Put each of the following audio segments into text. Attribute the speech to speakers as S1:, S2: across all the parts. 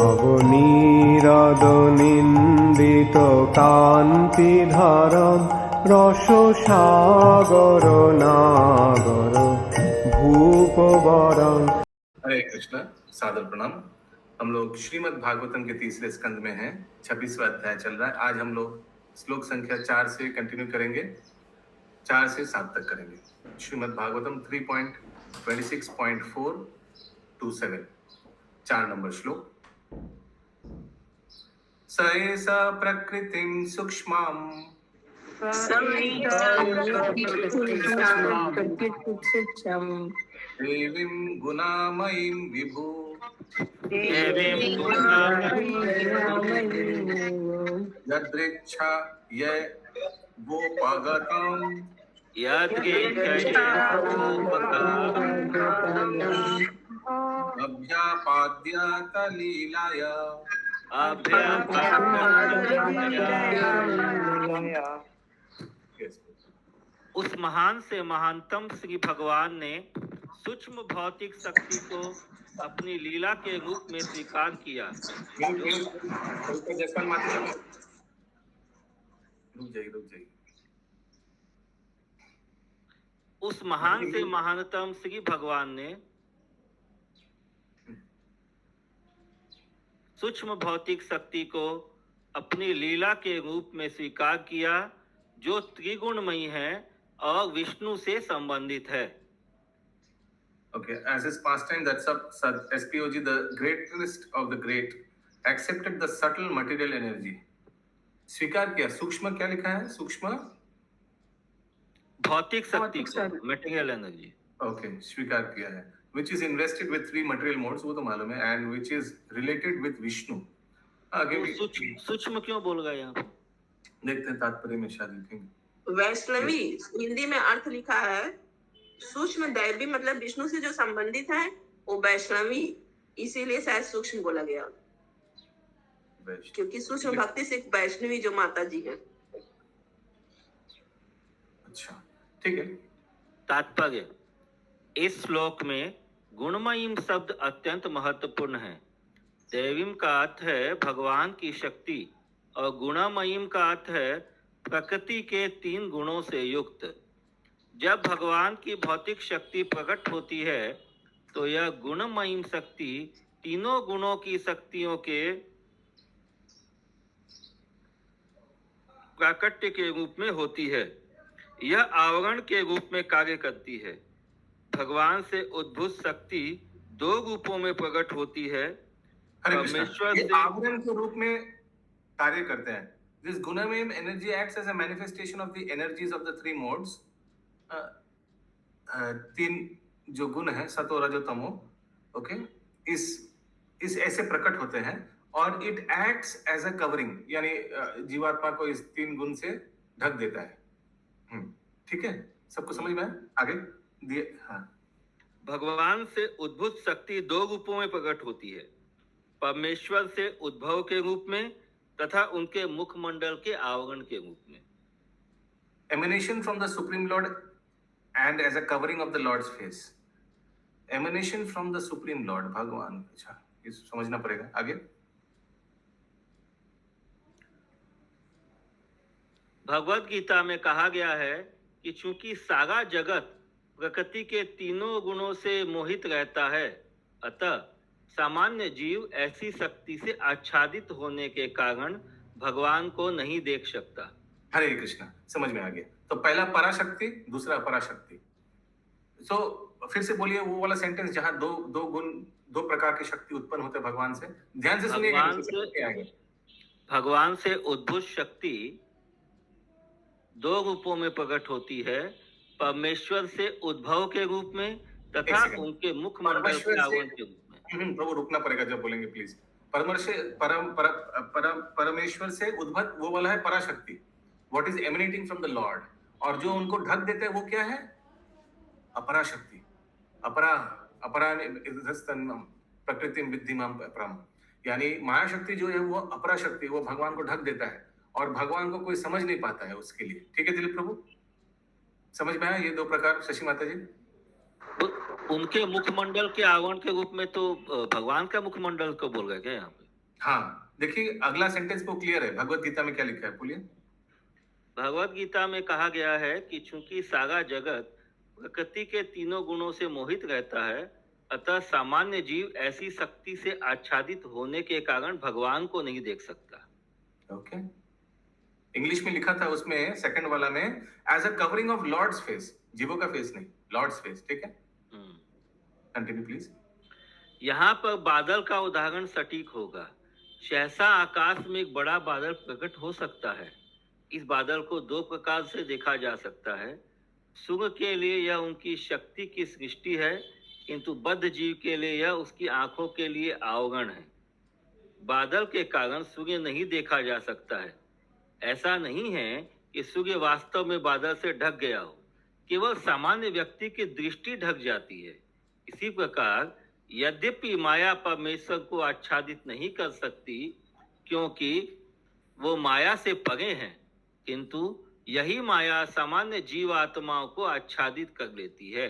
S1: নবনীরদনিন্দিত কান্তিধারম রসসাগর নাগর भूपवरं।
S2: हरे कृष्णा, सादर प्रणाम। हम लोग श्रीमद् भागवतम के तीसरे स्कंद में हैं, 26वां अध्याय चल रहा है। आज हम लोग श्लोक संख्या 4 से कंटिन्यू करेंगे, 4 से 7 तक करेंगे। श्रीमद् भागवतम 3.26.4 to 7, 4 नंबर श्लोक। स एषा प्रकृतिं सूक्ष्मां देवीं गुणामयीं विभु यदृच्छा य गोपगतं अभ्यापाद्यात लीलाया।
S3: उस महान से महानतम श्री भगवान ने सूक्ष्म भौतिक शक्ति को अपनी लीला के रूप में स्वीकार किया। उस महान से महानतम श्री भगवान ने सूक्ष्म भौतिक शक्ति को अपनी लीला के रूप में स्वीकार किया, जो त्रिगुणमयी है और विष्णु से संबंधित है।
S2: Okay, as his pastime, that's SPOG, the greatest of the great, accepted the subtle material energy. स्वीकार किया। सूक्ष्म क्या लिखा है? सूक्ष्म
S3: भौतिक शक्ति को, मटेरियल एनर्जी।
S2: ओके, स्वीकार किया है, which is invested with 3 material modes, वो तो मालूम है, and which is related with Vishnu. आगे भी
S3: सूक्ष्म क्यों बोल गए यहाँ?
S2: देखते हैं तात्पर्य में शायद लिखेंगे।
S4: वैष्णवी हिंदी में अर्थ लिखा है, सूक्ष्म दैवी मतलब विष्णु से जो संबंधित है वो वैष्णवी, इसीलिए शायद सूक्ष्म बोला गया, क्योंकि सूक्ष्म भक्ति से वैष्णवी जो माता जी है।
S2: अच्छा, ठीक है।
S3: तात्पर्य, इस श्लोक में गुणमयीम शब्द अत्यंत महत्वपूर्ण है। देवीम का अर्थ है भगवान की शक्ति और गुणमयीम का अर्थ है प्रकृति के 3 गुणों से युक्त। जब भगवान की भौतिक शक्ति प्रकट होती है तो यह गुणमयी शक्ति तीनों गुणों की शक्तियों के प्राकट्य के रूप में होती है। यह आवरण के रूप में कार्य करती है। भगवान से उद्भूत शक्ति 2 रूपों में प्रकट होती है।
S2: परमेश्वर से आवरण के रूप में कार्य करते हैं। This Gunamyam energy acts as a manifestation of the energies of the 3 modes. 3 जो गुण है, सतो रजो तमो, ओके, इस ऐसे प्रकट होते हैं और it acts as a covering, यानी जीवात्मा को इस 3 गुण से ढक देता है। ठीक है, सबको समझ में आगे दिए। हाँ,
S3: भगवान से उद्भूत शक्ति 2 रूपों में प्रकट होती है, परमेश्वर से उद्भव के रूप में तथा उनके मुखमंडल के आवरण के रूप में।
S2: Emanation from the Supreme Lord and as a covering of the Lord's face. Emanation from the Supreme Lord, भगवान। अच्छा, ये समझना पड़ेगा आगे।
S3: भगवद गीता में कहा गया है कि चूंकि सारा जगत प्रकृति के 3 गुणों से मोहित रहता है, अतः सामान्य जीव ऐसी शक्ति से आच्छादित होने के कारण भगवान को नहीं देख सकता।
S2: हरे कृष्णा, समझ में आ गया। तो पहला पराशक्ति, दूसरा पराशक्ति। सो फिर से बोलिए वो वाला सेंटेंस जहां दो गुण, 2 प्रकार की शक्ति उत्पन्न होते हैं भगवान से। ध्यान से सुनिएगा।
S3: भगवान से उद्भूत शक्ति 2 रूपों में प्रकट होती है, परमेश्वर से उद्भव के रूप में तथा उनके मुखमंडल के आवरण के रूप में।
S2: प्रभु रुकना पड़ेगा जब बोलेंगे प्लीज। परमेश्वर से उद्भव वो वाला है पराशक्ति, what is emanating from the lord, और जो उनको ढक देते हैं वो क्या है? अपराशक्ति। प्रकृति विद्धिमाम अपराम, यानी माया शक्ति जो है वो अपराशक्ति, वो भगवान को ढक देता है और भगवान को कोई समझ नहीं पाता है उसके लिए। ठीक है दिलीप प्रभु, समझ में आया ये 2 प्रकार? शशि माता जी,
S3: उनके मुखमंडल के आवरण के रूप में तो भगवान का मुखमंडल को बोल गए क्या यहाँ पे?
S2: हाँ, देखिए अगला सेंटेंस को क्लियर है, भगवत गीता में क्या लिखा है, बोलिए।
S3: भगवत गीता में कहा गया है कि चूंकि सारा जगत प्रकृति के तीनों गुणों से मोहित रहता है, अतः सामान्य जीव ऐसी शक्ति से आच्छादित होने के कारण भगवान को नहीं देख सकता।
S2: ओके, इंग्लिश में लिखा था उसमें सेकंड वाला में, as a covering of Lord's face, जीवों का फेस नहीं, लॉर्ड्स फेस, ठीक है। Continue please.
S3: यहाँ पर बादल का उदाहरण सटीक होगा। सहसा आकाश में एक बड़ा बादल प्रकट हो सकता है। इस बादल को दो प्रकार से देखा जा सकता है। सूर्य के लिए यह उनकी शक्ति की सृष्टि है, किंतु बद्ध जीव के लिए यह उसकी आंखों के लिए आवरण है। बादल के कारण सूर्य नहीं देखा जा सकता है। ऐसा नहीं है कि सूर्य वास्तव में बादल से ढक गया हो, केवल सामान्य व्यक्ति की दृष्टि ढक जाती है। इसी प्रकार यद्यपि माया परमेश्वर को आच्छादित नहीं कर सकती, क्योंकि वो माया से परे हैं, किंतु यही माया सामान्य जीवात्माओं को आच्छादित कर लेती है।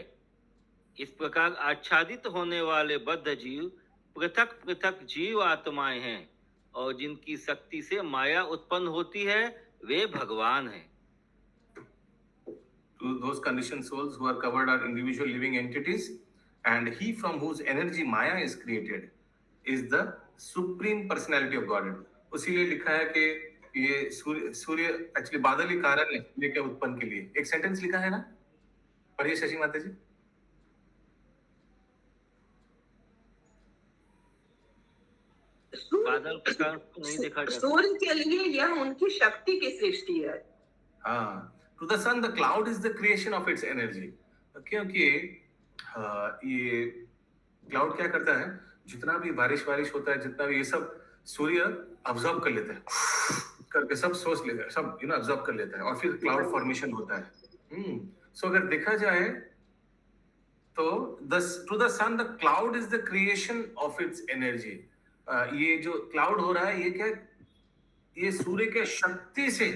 S3: इस प्रकार आच्छादित होने वाले बद्ध जीव पृथक पृथक जीव आत्माएं हैं, और जिनकी शक्ति से माया उत्पन्न होती है वे भगवान हैं।
S2: To those conditioned souls who are covered are individual living entities, and he from whose energy Maya is created is the supreme personality of Godhead. उसीलिए लिखा है कि ये सूर्य एक्चुअली बादल ही कारण है सूर्य के उत्पन्न के लिए। एक सेंटेंस लिखा है ना, पढ़िए शशि माता जी।
S3: बादल के कारण नहीं देखा जाता।
S4: सूर्य के लिए यह उनकी शक्ति की सृष्टि है।
S2: हाँ, to the sun the cloud is the creation of its energy, क्योंकि ये क्लाउड क्या करता है, जितना भी बारिश होता है, जितना भी ये सब सूर्य अब्जॉर्ब कर लेता है, करके सब सोच लेता है, सब अब्जॉर्ब कर लेता है, और फिर क्लाउड फॉर्मेशन होता है। सो अगर देखा जाए तो to the sun the cloud is the creation of its energy. ये जो क्लाउड हो रहा है ये क्या, ये सूर्य के शक्ति से,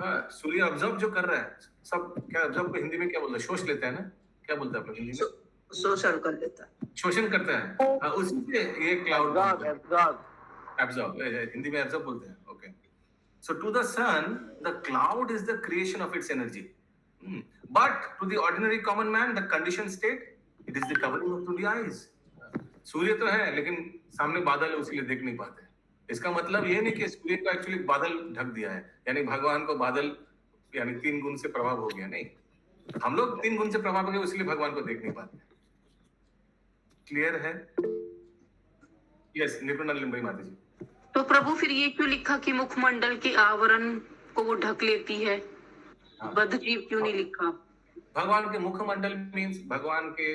S2: सूर्य ऑब्जर्व जो कर रहा है, सब क्या ऑब्जर्व को हिंदी में क्या बोलते हैं, शोष लेता है ना, क्या बोलते हैं आप लोग हिंदी में?
S4: शोषण कर लेता है,
S2: शोषण करता है, उसी से ये क्लाउड एब्जॉर्ब, हिंदी में एब्जॉर्ब बोलते हैं। Okay, so to the sun the cloud is the creation of its energy, but to the ordinary common man the condition state it is the covering to the eyes. सूर्य तो है लेकिन सामने बादल है, उसलिए देख नहीं पाते। इसका मतलब ये नहीं कि सूर्य को एक्चुअली बादल ढक दिया है, यानी भगवान को बादल यानी 3 गुण से प्रभाव हो गया, नहीं। हम लोग 3 गुण से प्रभाव हो गए, इसलिए भगवान को देख नहीं पाते। क्लियर है? यस, निपुणानंद माता जी।
S5: तो प्रभु फिर ये क्यों लिखा कि मुखमंडल के आवरण को वो ढक लेती है? बद्ध जीव क्यों नहीं लिखा?
S2: भगवान के मुखमंडल मींस भगवान के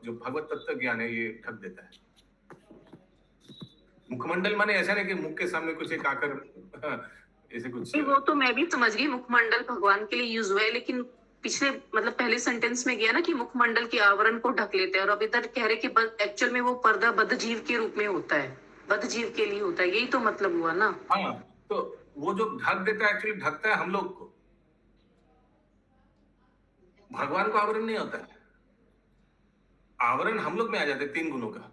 S2: जो भगवत तत्व ज्ञान है ये ढक देता है। मुखमंडल माने ऐसा नहीं कि मुख के सामने कुछ एक आकर ऐसे कुछ।
S5: वो तो मैं भी समझ गई, मुखमंडल भगवान के लिए यूज हुआ है, लेकिन पिछले मतलब पहले सेंटेंस में गया ना कि मुखमंडल के आवरण को ढक लेते हैं, और अब इधर कह रहे कि एक्चुअल में वो पर्दा बद्ध जीव के रूप में होता है, बद्ध जीव के लिए होता है, यही तो मतलब हुआ ना।
S2: हाँ, तो वो जो ढक देता है एक्चुअली ढकता है हम लोग को, भगवान को आवरण नहीं होता है। आवरण हम लोग में आ जाते हैं 3 गुणों का।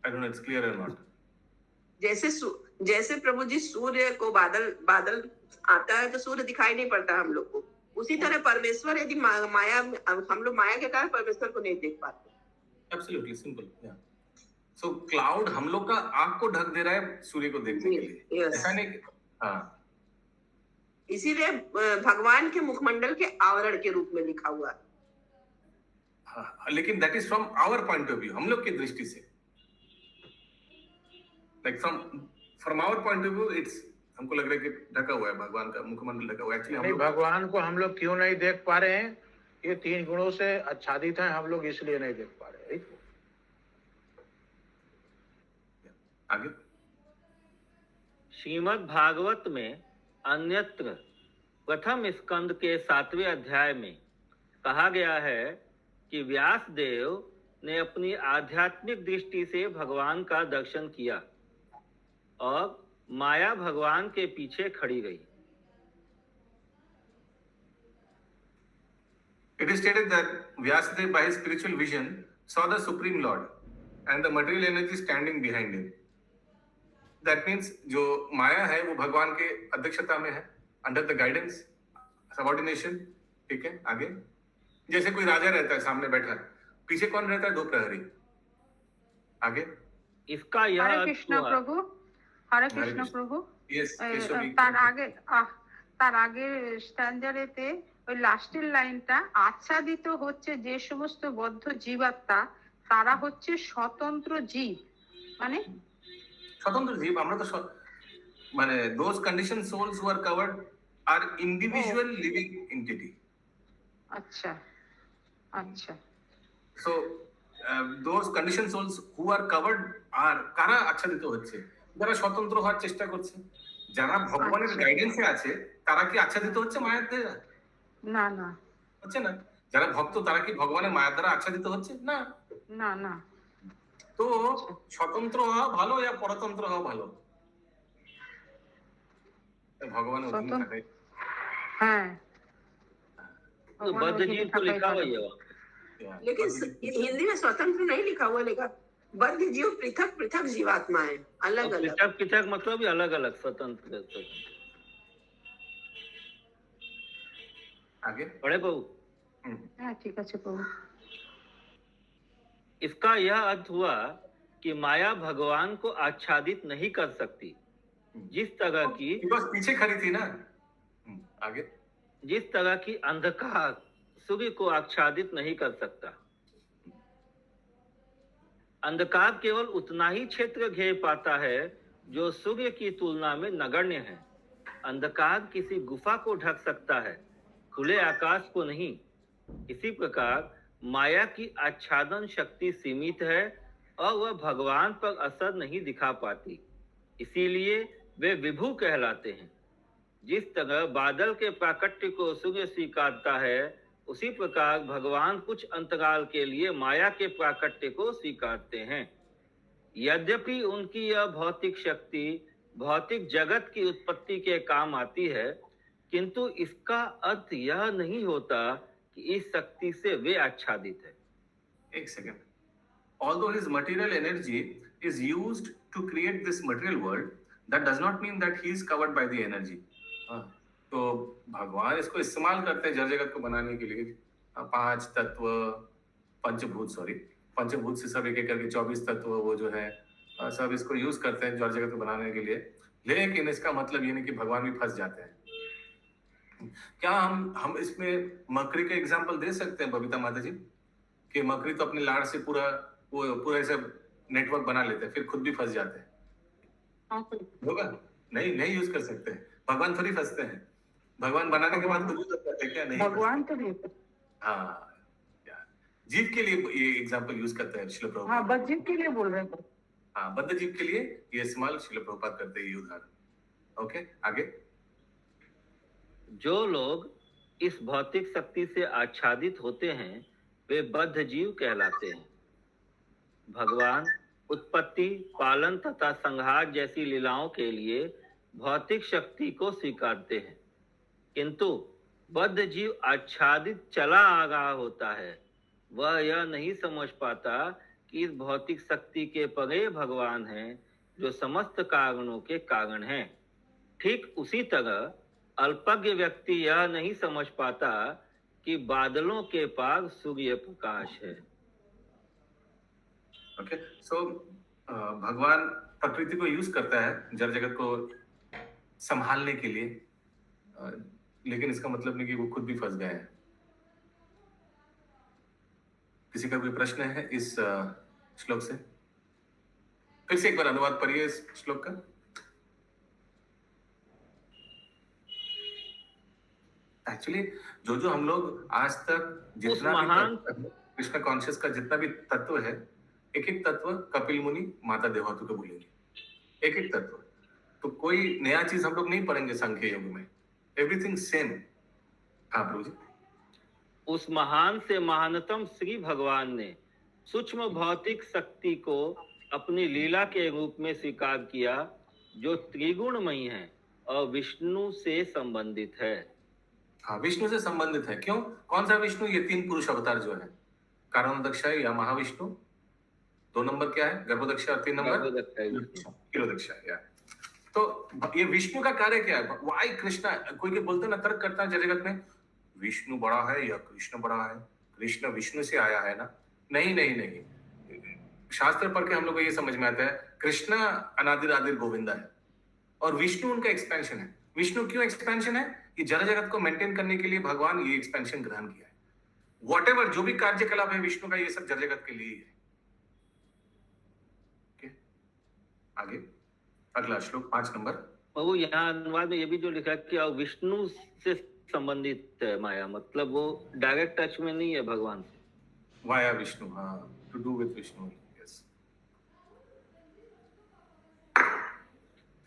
S2: I don't know it's clear or not.
S4: जैसे प्रभु जी सूर्य को बादल आता है तो सूर्य दिखाई नहीं पड़ता हम लोग को, उसी तरह परमेश्वर यदि माया, हम लोग माया के कारण परमेश्वर को नहीं देख पाते।
S2: Absolutely simple, yeah. So cloud हम लोग का आंख को ढक दे रहा है सूर्य को देखने के लिए।
S4: Yes.
S2: ऐसा नहीं, हाँ।
S4: इसीलिए भगवान के मुखमंडल के आवरण के रूप में लिखा हुआ है।
S2: हाँ, लेकिन that is from our point of view, हम लोग की दृष्टि से। Like from our point of view, it's हमको लग रहा है कि ढका हुआ है, भगवान का मुखमंडल ढका हुआ है। एक्चुअली
S1: भगवान को हम लोग क्यों नहीं देख पा रहे हैं? ये 3 गुणों से आच्छादित हैं, हम लोग इसलिए नहीं देख पा रहे हैं।
S2: आगे
S3: श्रीमद् भागवत में अन्यत्र प्रथम स्कंद के 7वें अध्याय में कहा गया है कि व्यास देव ने अपनी आध्यात्मिक दृष्टि से भगवान का दर्शन किया और माया भगवान के पीछे खड़ी रही।
S2: It is stated that Vyasadeva by his spiritual vision saw the Supreme Lord and the material energy standing behind him. That means जो माया है वो भगवान के अध्यक्षता में है, under the guidance, subordination. ठीक है, आगे जैसे कोई राजा रहता है सामने बैठा, पीछे कौन रहता है? 2 प्रहरी. आगे
S3: इसका यह
S6: হরে
S3: अर्थ
S6: কৃষ্ণ
S3: हुआ
S6: প্রভু, হরে
S2: हरे
S6: কৃষ্ণ
S2: कृष्ण.
S6: প্রভু।
S2: Yes,
S6: এ,
S2: केशव
S6: তার আগে স্ট্যান্ডারেতে ওই লাস্টের লাইনটা, আচ্ছাদিত হচ্ছে যে সমস্ত বদ্ধ জীবাত্মা তারা হচ্ছে স্বতন্ত্র জীব, মানে
S2: स्वतंत्र जीव. আমরা তো মানে those conditioned souls who are covered are individual living entity.
S6: আচ্ছা আচ্ছা
S2: So those conditioned souls who are covered are কারা আচ্ছাদিত হচ্ছে? যারা স্বতন্ত্র হওয়ার চেষ্টা করছে, যারা ভগবানের
S6: আচ্ছা।
S2: গাইডেন্সে আছে, তারা কি আচ্ছাদিত হচ্ছে মায়ার দ্বারা?
S6: না না
S2: হচ্ছে না. যারা ভক্ত তারা কি ভগবানের মায়ার দ্বারা আচ্ছাদিত হচ্ছে? না.
S6: না না
S2: তো স্বতন্ত্র হওয়া ভালো या পরতন্ত্র হওয়া ভালো? ভগবানের অধীনে
S6: স্বতন্ত্র।
S2: থাকাই.
S6: হ্যাঁ
S3: तो बद्ध जीव तो लिखा हुआ ही है वहाँ।
S4: लेकिन हिंदी में स्वतंत्र नहीं लिखा हुआ, लेखा बद्ध जीव पृथक पृथक जीवात्मा है, अलग
S3: और
S4: अलग।
S3: पृथक पृथक मतलब भी अलग अलग स्वतंत्र स्वतंत्र।
S2: आगे
S3: पढ़े बहु।
S6: হ্যাঁ ঠিক আছে প্রভু।
S3: इसका यह अर्थ हुआ कि माया भगवान को आच्छादित नहीं कर सकती। जिस तरह की
S2: बस पीछे खड़ी थी ना. आगे
S3: जिस तरह की अंधकार सूर्य को आच्छादित नहीं कर सकता। अंधकार केवल उतना ही क्षेत्र घेर पाता है जो सूर्य की तुलना में नगण्य है। अंधकार किसी गुफा को ढक सकता है, खुले आकाश को नहीं। इसी प्रकार माया की आच्छादन शक्ति सीमित है और वह भगवान पर असर नहीं दिखा पाती, इसीलिए वे विभु कहलाते हैं। जिस तरह बादल के प्राकट्य को सूर्य स्वीकारता है, उसी प्रकार भगवान कुछ अंतराल के लिए माया के प्राकट्य को स्वीकारते हैं। यद्यपि उनकी यह भौतिक शक्ति भौतिक जगत की उत्पत्ति के काम आती है, किंतु इसका अर्थ यह नहीं होता कि इस शक्ति से वे आच्छादित है।
S2: एक second. Although his material energy is used to create this material world, that does not mean that he is covered by the energy. तो भगवान इसको इस्तेमाल करते हैं जड़ जगत को बनाने के लिए. 5 तत्व, पंचभूत से सब एक एक करके 24 तत्व वो जो है सब इसको यूज करते हैं जड़ जगत को बनाने के लिए. लेकिन इसका मतलब ये नहीं कि भगवान भी फंस जाते हैं. क्या हम इसमें मकरी का एग्जांपल दे सकते हैं बबीता माता जी कि मकरी तो अपने लाड़ से पूरा ऐसा नेटवर्क बना लेते हैं, फिर खुद भी फंस जाते हैं. होगा? नहीं यूज कर सकते हैं. भगवान थोड़ी फंसते हैं. भगवान बनाने के बाद खुद यूज करते हैं क्या? नहीं.
S6: भगवान तो नहीं।
S2: हाँ, जीव के लिए ये एग्जांपल यूज करते हैं श्रील प्रभुपाद.
S6: हाँ बद्ध जीव के लिए बोल रहे हैं।
S2: हाँ, बद्ध जीव के लिए ये इस्तेमाल श्रील प्रभुपाद करते हैं ये उदाहरण. ओके, आगे.
S3: जो लोग इस भौतिक शक्ति से आच्छादित होते हैं, वे बद्ध जीव कहलाते हैं। भगवान उत्पत्ति, पालन तथा संहार जैसी लीलाओं के लिए भौतिक शक्ति को स्वीकारते हैं, किंतु बद्ध जीव आच्छादित चला आ रहा होता है। वह यह नहीं समझ पाता कि इस भौतिक शक्ति के परे भगवान हैं जो समस्त कारणों के कारण हैं। ठीक उसी तरह अल्पज्ञ व्यक्ति यह नहीं समझ पाता कि बादलों के पार सूर्य प्रकाश है।
S2: ओके, सो भगवान प्रकृति को यूज करता है जड़ जगत को संभालने के लिए, लेकिन इसका मतलब नहीं कि वो खुद भी फंस गए हैं। किसी का कोई प्रश्न है इस श्लोक से? फिर से एक बार अनुवाद पढ़िए इस श्लोक का। एक्चुअली जो हम लोग आज तक जितना भी कृष्ण कॉन्शियस का जितना भी तत्व है, एक एक तत्व कपिल मुनि माता देवहूति को बोलेंगे, एक एक तत्व। तो कोई नया चीज हम लोग नहीं पढ़ेंगे सांख्य योग में, एवरीथिंग सेम। हाँ प्रभु जी।
S3: उस महान से महानतम श्री भगवान ने सूक्ष्म भौतिक शक्ति को अपनी लीला के रूप में स्वीकार किया, जो त्रिगुणमयी है और विष्णु से संबंधित है।
S2: हाँ, विष्णु से संबंधित है। क्यों? कौन सा विष्णु? ये 3 पुरुष अवतार जो है, कारणोदक्ष है या महाविष्णु, 2 नंबर क्या है गर्भोदक्ष और 3 नंबर किलोदक्ष या। तो ये विष्णु का कार्य क्या है? वाई कृष्णा, कोई बोलते ना, तर्क करता है जगत में, विष्णु बड़ा है या कृष्ण बड़ा है, कृष्ण विष्णु से आया है ना। नहीं नहीं नहीं, शास्त्र पढ़ के हम लोग को ये समझ में आता है कृष्ण अनादिर आदिर गोविंदा है और विष्णु उनका एक्सपेंशन है। विष्णु क्यों एक्सपेंशन है? कि जड़ जगत को मेंटेन करने के लिए भगवान ये एक्सपेंशन ग्रहण किया है। व्हाटएवर जो भी कार्यकलाप है विष्णु का, ये सब जड़ जगत के लिए ही है। आगे अगला श्लोक 5 नंबर।
S3: प्रभु यहाँ अनुवाद में ये भी जो लिखा है कि विष्णु से संबंधित है माया, मतलब वो डायरेक्ट टच में नहीं है भगवान से।
S2: वाया विष्णु, हाँ, to do with Vishnu, yes.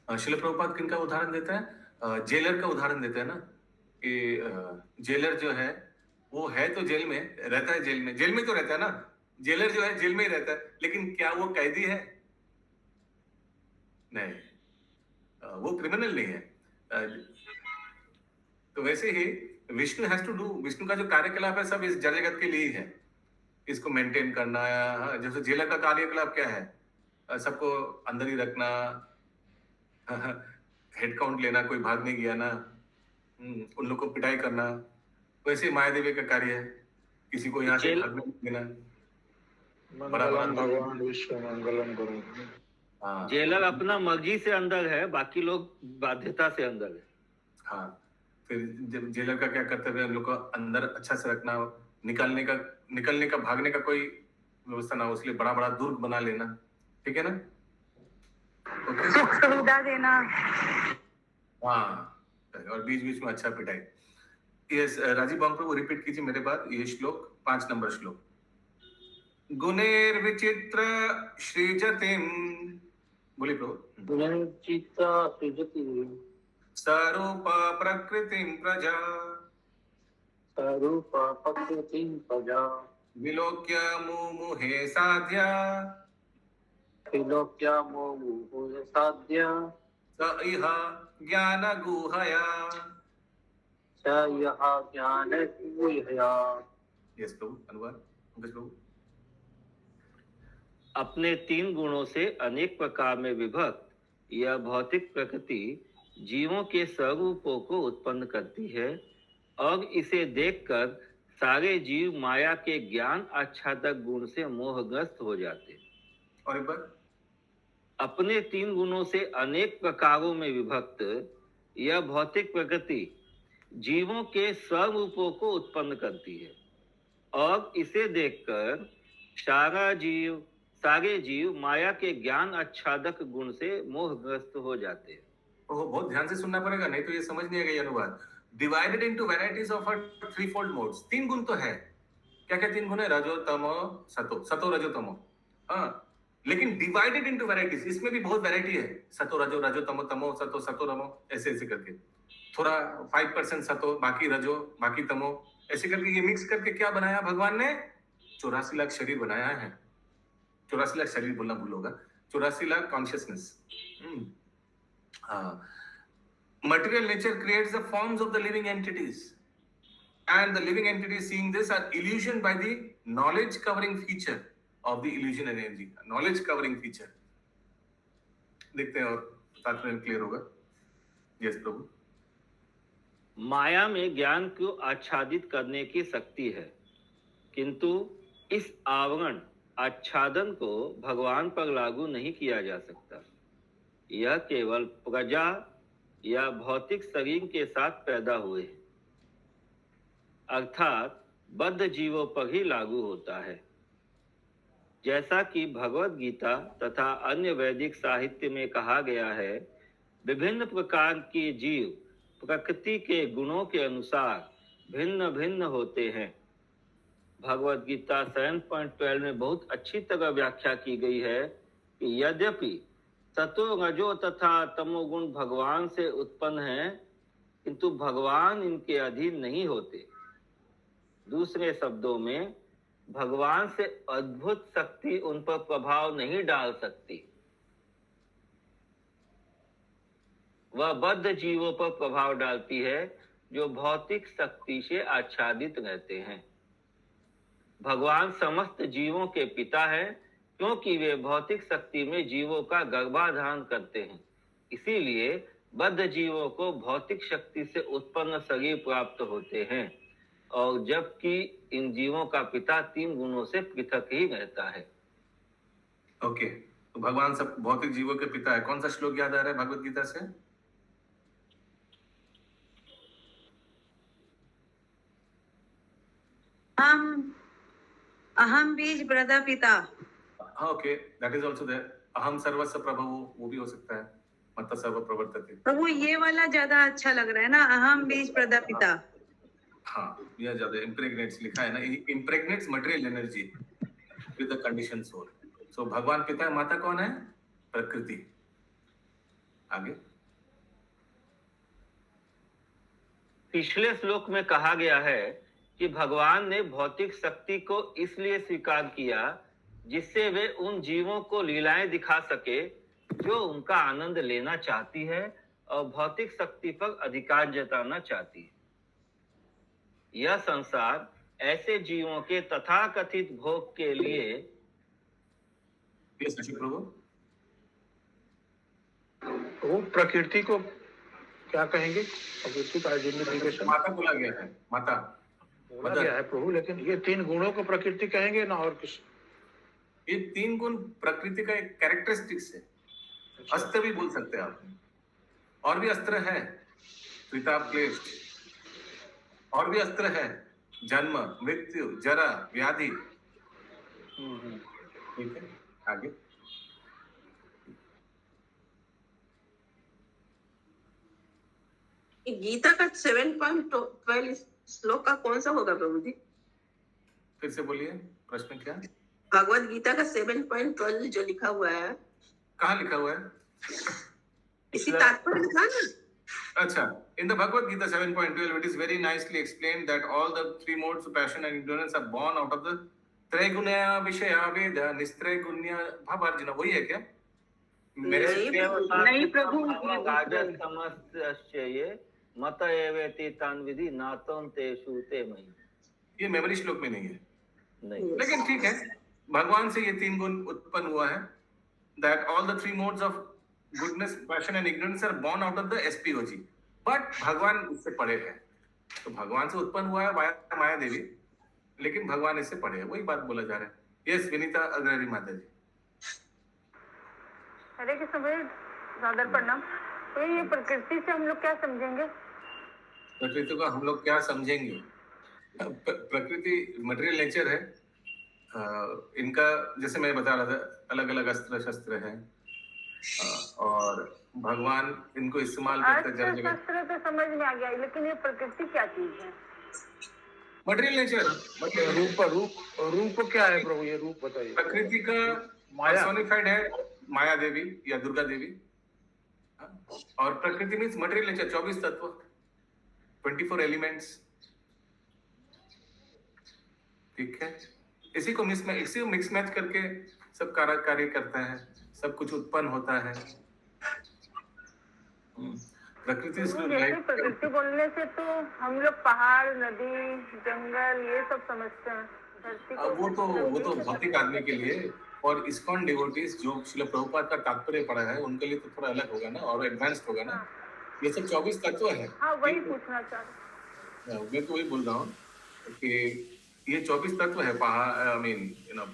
S2: Srila Prabhupada किनका उदाहरण देता है? जेलर का उदाहरण देता है ना, कि जेलर जो है वो है तो जेल में रहता है, जेल में तो रहता है ना, जेलर जो है जेल में ही रहता है, लेकिन क्या वो कैदी है? नहीं, वो क्रिमिनल नहीं है। तो वैसे ही Vishnu has to do, Vishnu का जो कार्यकलाप है सब इस जड़ जगत के लिए ही है, इसको मेंटेन करना। जैसे जेलर का कार्यकलाप क्या है? सबको अंदर ही रखना, हेड काउंट लेना, कोई भाग नहीं गया ना, उन लोग को पिटाई करना। वैसे माया देवी का कार्य है किसी को यहाँ से भागने नहीं देना।
S1: मंगलम भगवान विश्व मंगलम करो।
S2: हाँ,
S3: जेलर अपना मर्जी से अंदर है, बाकी लोग बाध्यता से अंदर है।
S2: हाँ, फिर जब जेलर का क्या कर्तव्य है, हम लोग को अंदर अच्छा से रखना, निकलने का भागने का कोई व्यवस्था ना हो, इसलिए बड़ा बड़ा दुर्ग बना लेना, ठीक है ना? ओके,
S6: सुख सुविधा देना।
S2: हाँ, और बीच बीच में अच्छा पिटाई। यस, राजीव बांग प्रभु रिपीट कीजिए मेरे बाद ये श्लोक, 5 नंबर श्लोक। गुणेर विचित्र सृजतिम, बोलिए प्रभु।
S3: गुणचित्ता सृजति
S2: स्वरूप प्रकृतिम प्रजा,
S3: स्वरूप प्रकृतिं प्रजा,
S2: विलोक्य मुमुहे साध्या,
S3: त्रिलोक्या मोह साध्या,
S2: स इह ज्ञान गुहया।
S3: स यः ज्ञान गुह्या।
S2: यस प्रभु, अनुवाद पंकज प्रभु।
S3: अपने 3 गुणों से अनेक प्रकार में विभक्त यह भौतिक प्रकृति जीवों के स्वरूपों को उत्पन्न करती है और इसे देखकर सारे जीव माया के ज्ञान आच्छादक गुण से मोहग्रस्त हो जाते हैं।
S2: और एक बार,
S3: अपने 3 गुणों से अनेक प्रकारों में विभक्त यह भौतिक प्रकृति जीवों के स्वरूपों को उत्पन्न करती है और इसे देखकर सारे जीव माया के ज्ञान आच्छादक गुण से मोहग्रस्त हो जाते हैं।
S2: बहुत ध्यान से सुनना पड़ेगा, नहीं तो ये समझ नहीं आएगा ये अनुवाद। Divided into varieties of three fold modes. 3 गुण तो है, क्या क्या 3 गुण है? रजो तमो सतो, सतो रजो तमो। हाँ, लेकिन डिवाइडेड इनटू वैरायटीज, इसमें भी बहुत वैरायटी है। सतो रजो, रजो तमो, तमो सतो, सतो रमो, ऐसे ऐसे करके थोड़ा 5% सतो, बाकी रजो, बाकी तमो, ऐसे करके ये मिक्स करके क्या बनाया भगवान ने? 84 लाख शरीर बनाया है। 84 लाख शरीर बोलना भूल होगा, 84 lakh consciousness. Material nature creates the forms of the living entities, and the living entities seeing this are illusioned by the knowledge covering feature of the illusion energy. Knowledge covering feature देखते हैं और साथ में क्लियर होगा। Yes प्रभु।
S3: माया में ज्ञान को आच्छादित करने की शक्ति है, किंतु इस आवरण आच्छादन को भगवान पर लागू नहीं किया जा सकता। यह केवल प्रजा या भौतिक शरीर के साथ पैदा हुए हैं, अर्थात बद्ध जीवों पर ही लागू होता है। जैसा कि भगवद गीता तथा अन्य वैदिक साहित्य में कहा गया है, विभिन्न प्रकार के जीव प्रकृति के गुणों के अनुसार भिन्न भिन्न होते हैं। भगवद गीता 7.12 में बहुत अच्छी तरह व्याख्या की गई है कि यद्यपि सतो रजो तथा तमोगुण भगवान से उत्पन्न हैं, किंतु भगवान इनके अधीन नहीं होते। दूसरे शब्दों में, भगवान से अद्भुत शक्ति उन पर प्रभाव नहीं डाल सकती, वह बद्ध जीवों पर प्रभाव डालती है जो भौतिक शक्ति से आच्छादित रहते हैं। भगवान समस्त जीवों के पिता है, क्योंकि वे भौतिक शक्ति में जीवों का गर्भाधान करते हैं। इसीलिए बद्ध जीवों को भौतिक शक्ति से उत्पन्न शरीर प्राप्त होते हैं, और जबकि इन जीवों का पिता 3 गुणों से पृथक ही रहता है।
S2: ओके, तो भगवान सब भौतिक जीवों के पिता है। कौन सा श्लोक याद आ रहा है भगवत गीता से?
S7: अहम बीज प्रदापिता।
S2: हाँ, okay, that is also there. अहम सर्वस्व प्रभवो, वो भी हो सकता है। मत्त सर्व प्रवर्तते।
S7: प्रभु ये वाला ज्यादा अच्छा लग रहा है ना, अहम बीज प्रदापिता।
S2: हाँ, यह ज्यादा इम्प्रेग्नेट्स लिखा है ना, impregnates material energy with the condition soul. So भगवान पिता है, माता कौन है? प्रकृति। आगे
S3: पिछले श्लोक में कहा गया है कि भगवान ने भौतिक शक्ति को इसलिए स्वीकार किया जिससे वे उन जीवों को लीलाएं दिखा सके जो उनका आनंद लेना चाहती है और भौतिक शक्ति पर अधिकार जताना चाहती है। यह संसार ऐसे जीवों के तथाकथित भोग के लिए
S2: प्रभु
S1: वो प्रकृति को क्या कहेंगे? प्रकृति का आइडेंटिफिकेशन
S2: माता बोला गया है, माता
S1: बोला गया है प्रभु, लेकिन ये 3 गुणों को प्रकृति कहेंगे ना और किस?
S2: ये 3 गुण प्रकृति का एक कैरेक्टरिस्टिक्स है। अस्त्र भी बोल सकते हैं आप, और भी अस्त्र है, त्रिताप क्लेश, और भी अस्त्र है, जन्म, मृत्यु, जरा, व्याधि। ठीक है, आगे
S4: गीता का 7.12 श्लोक का कौन सा होगा प्रभु जी?
S2: फिर से बोलिए, प्रश्न क्या?
S4: भगवत गीता का 7.12 जो लिखा हुआ है,
S2: कहाँ लिखा हुआ है?
S4: इसी तात्पर्य लिखा है ना?
S2: अच्छा, in the Bhagavad Gita 7.12 it is very nicely explained that all the 3 modes of passion and ignorance are born out of the त्रैगुण्य विषया वेद निस्त्रैगुण्य भावार्जुन। वही है क्या? मेरे से
S7: नहीं प्रभु,
S3: ये मत एवेति तान विधि नातों तेषु ते मयि।
S2: ये मेमोरी श्लोक में नहीं है,
S3: नहीं,
S2: लेकिन ठीक है, भगवान से ये 3 गुण उत्पन्न हुआ है। that all the 3 modes of goodness, passion and ignorance are born out of the SPOG, but भगवान इससे परे है। तो भगवान से उत्पन्न हुआ है माया देवी, लेकिन भगवान इससे परे है, वही बात बोला जा रहा है। यस विनीता अग्रणी माता जी।
S8: हरे कृष्ण भाई, सादर प्रणाम। तो ये प्रकृति से हम लोग क्या समझेंगे?
S2: प्रकृति को हम लोग क्या समझेंगे? प्रकृति मटेरियल नेचर है। इनका जैसे मैं बता रहा था, अलग अलग अस्त्र शस्त्र हैं, और भगवान इनको इस्तेमाल करते हैं जगह।
S8: शस्त्र तो समझ में आ गया, लेकिन ये प्रकृति क्या चीज है?
S2: Material nature.
S1: रूप क्या है प्रभु? ये रूप बताइए।
S2: प्रकृति का पर्सोनिफाइड है माया देवी या दुर्गा देवी, और प्रकृति मीन्स मटेरियल नेचर, 24 तत्व, 24 एलिमेंट्स। ठीक है, इसी को मिक्स मैच करके सब कार्य करता है, सब कुछ उत्पन्न होता है। प्रकृति
S8: प्रकृति बोलने से तो हम लोग पहाड़, नदी, जंगल ये सब समझते हैं। धरती
S2: वो तो भौतिक आदमी के लिए, और इस्कॉन डिवोटीज जो श्रील प्रभुपाद का तात्पर्य पढ़ा है उनके लिए तो थोड़ा अलग होगा ना, और एडवांस्ड होगा ना। ये सब 24 तत्व है।
S8: हाँ, वही पूछना चाह रहा हूँ।
S2: मैं तो वही बोल रहा हूँ कि ये 24 तत्व है, पहाड़, आई मीन यू नो,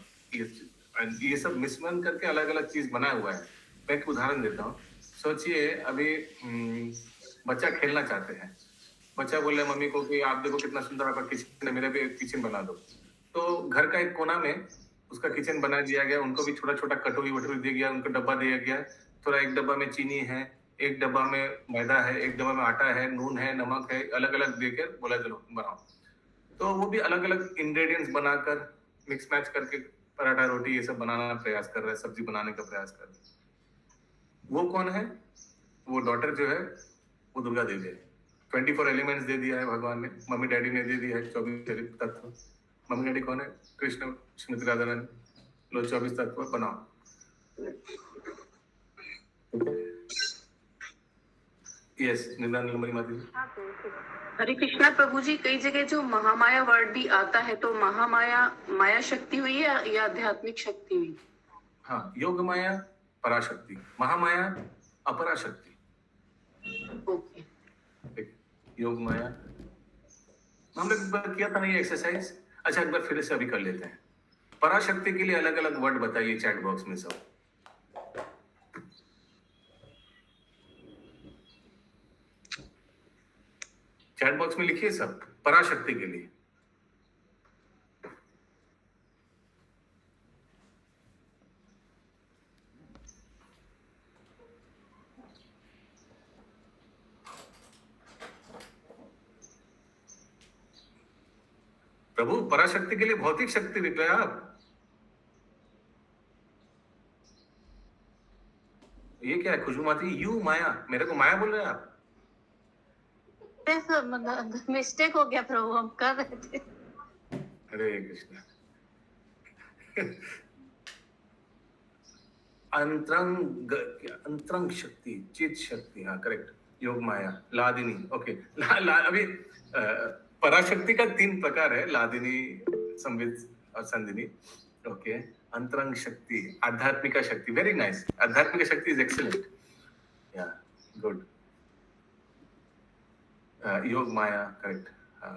S2: ये सब मिश्रण करके अलग अलग चीज बनाया हुआ है। मैं एक उदाहरण देता हूँ। सोचिए, अभी बच्चा खेलना चाहते हैं, बच्चा बोल रहा है मम्मी को कि आप देखो कितना सुंदर आपका किचन है, मेरा भी किचन बना दो। तो घर का एक कोना में उसका किचन बना दिया गया, उनको भी छोटा छोटा कटोरी वटोरी दिया गया, उनको डब्बा दिया गया। थोड़ा एक डब्बा में चीनी है, एक डब्बा में मैदा है, एक डब्बा में आटा है, नून है, नमक है, अलग अलग देकर बोला चलो बनाओ। तो वो भी अलग अलग इंग्रेडिएंट्स बनाकर मिक्स मैच करके पराठा, रोटी ये सब बनाना प्रयास कर रहा है, सब्जी बनाने का प्रयास कर रहा है। वो कौन है? वो डॉटर जो है वो दुर्गा देवी है। 24 एलिमेंट्स दे दिया है भगवान ने, मम्मी डैडी ने दे दिया है 24 तत्व। मम्मी डैडी कौन है? कृष्ण, श्रीमती राधा रानी। लो 24 तत्व बनाओ। यस निंदा नीलमणि माता जी।
S8: हाँ प्रभु ठीक है।
S5: हरे कृष्णा प्रभु जी, कई जगह जो महामाया वर्ड भी आता है, तो महामाया माया शक्ति हुई या आध्यात्मिक शक्ति हुई?
S2: हाँ, योग माया पराशक्ति, महामाया अपराशक्ति।
S5: ओके।
S2: ठीक है, योग माया हमने एक बार किया था ना ये एक्सरसाइज। अच्छा एक बार फिर से अभी कर लेते हैं। पराशक्ति के लिए अलग अलग वर्ड बताइए चैट बॉक्स में सब। चैट बॉक्स में लिखिए सब पराशक्ति के लिए। प्रभु पराशक्ति के लिए भौतिक शक्ति लिख रहे हैं आप? ये क्या है खुशबू माती? यू माया, मेरे को माया बोल रहे हैं आप?
S9: मिस्टेक हो गया प्रभु, हम कर रहे थे।
S2: हरे कृष्ण। अंतरंग शक्ति, चित शक्ति, हाँ करेक्ट। योग माया, लादिनी, ओके। अभी पराशक्ति का 3 प्रकार है, लादिनी, संवित और संदिनी। ओके, अंतरंग शक्ति, आध्यात्मिक शक्ति, वेरी नाइस। आध्यात्मिक शक्ति इज एक्सीलेंट, या good. Yoga Maya, correct,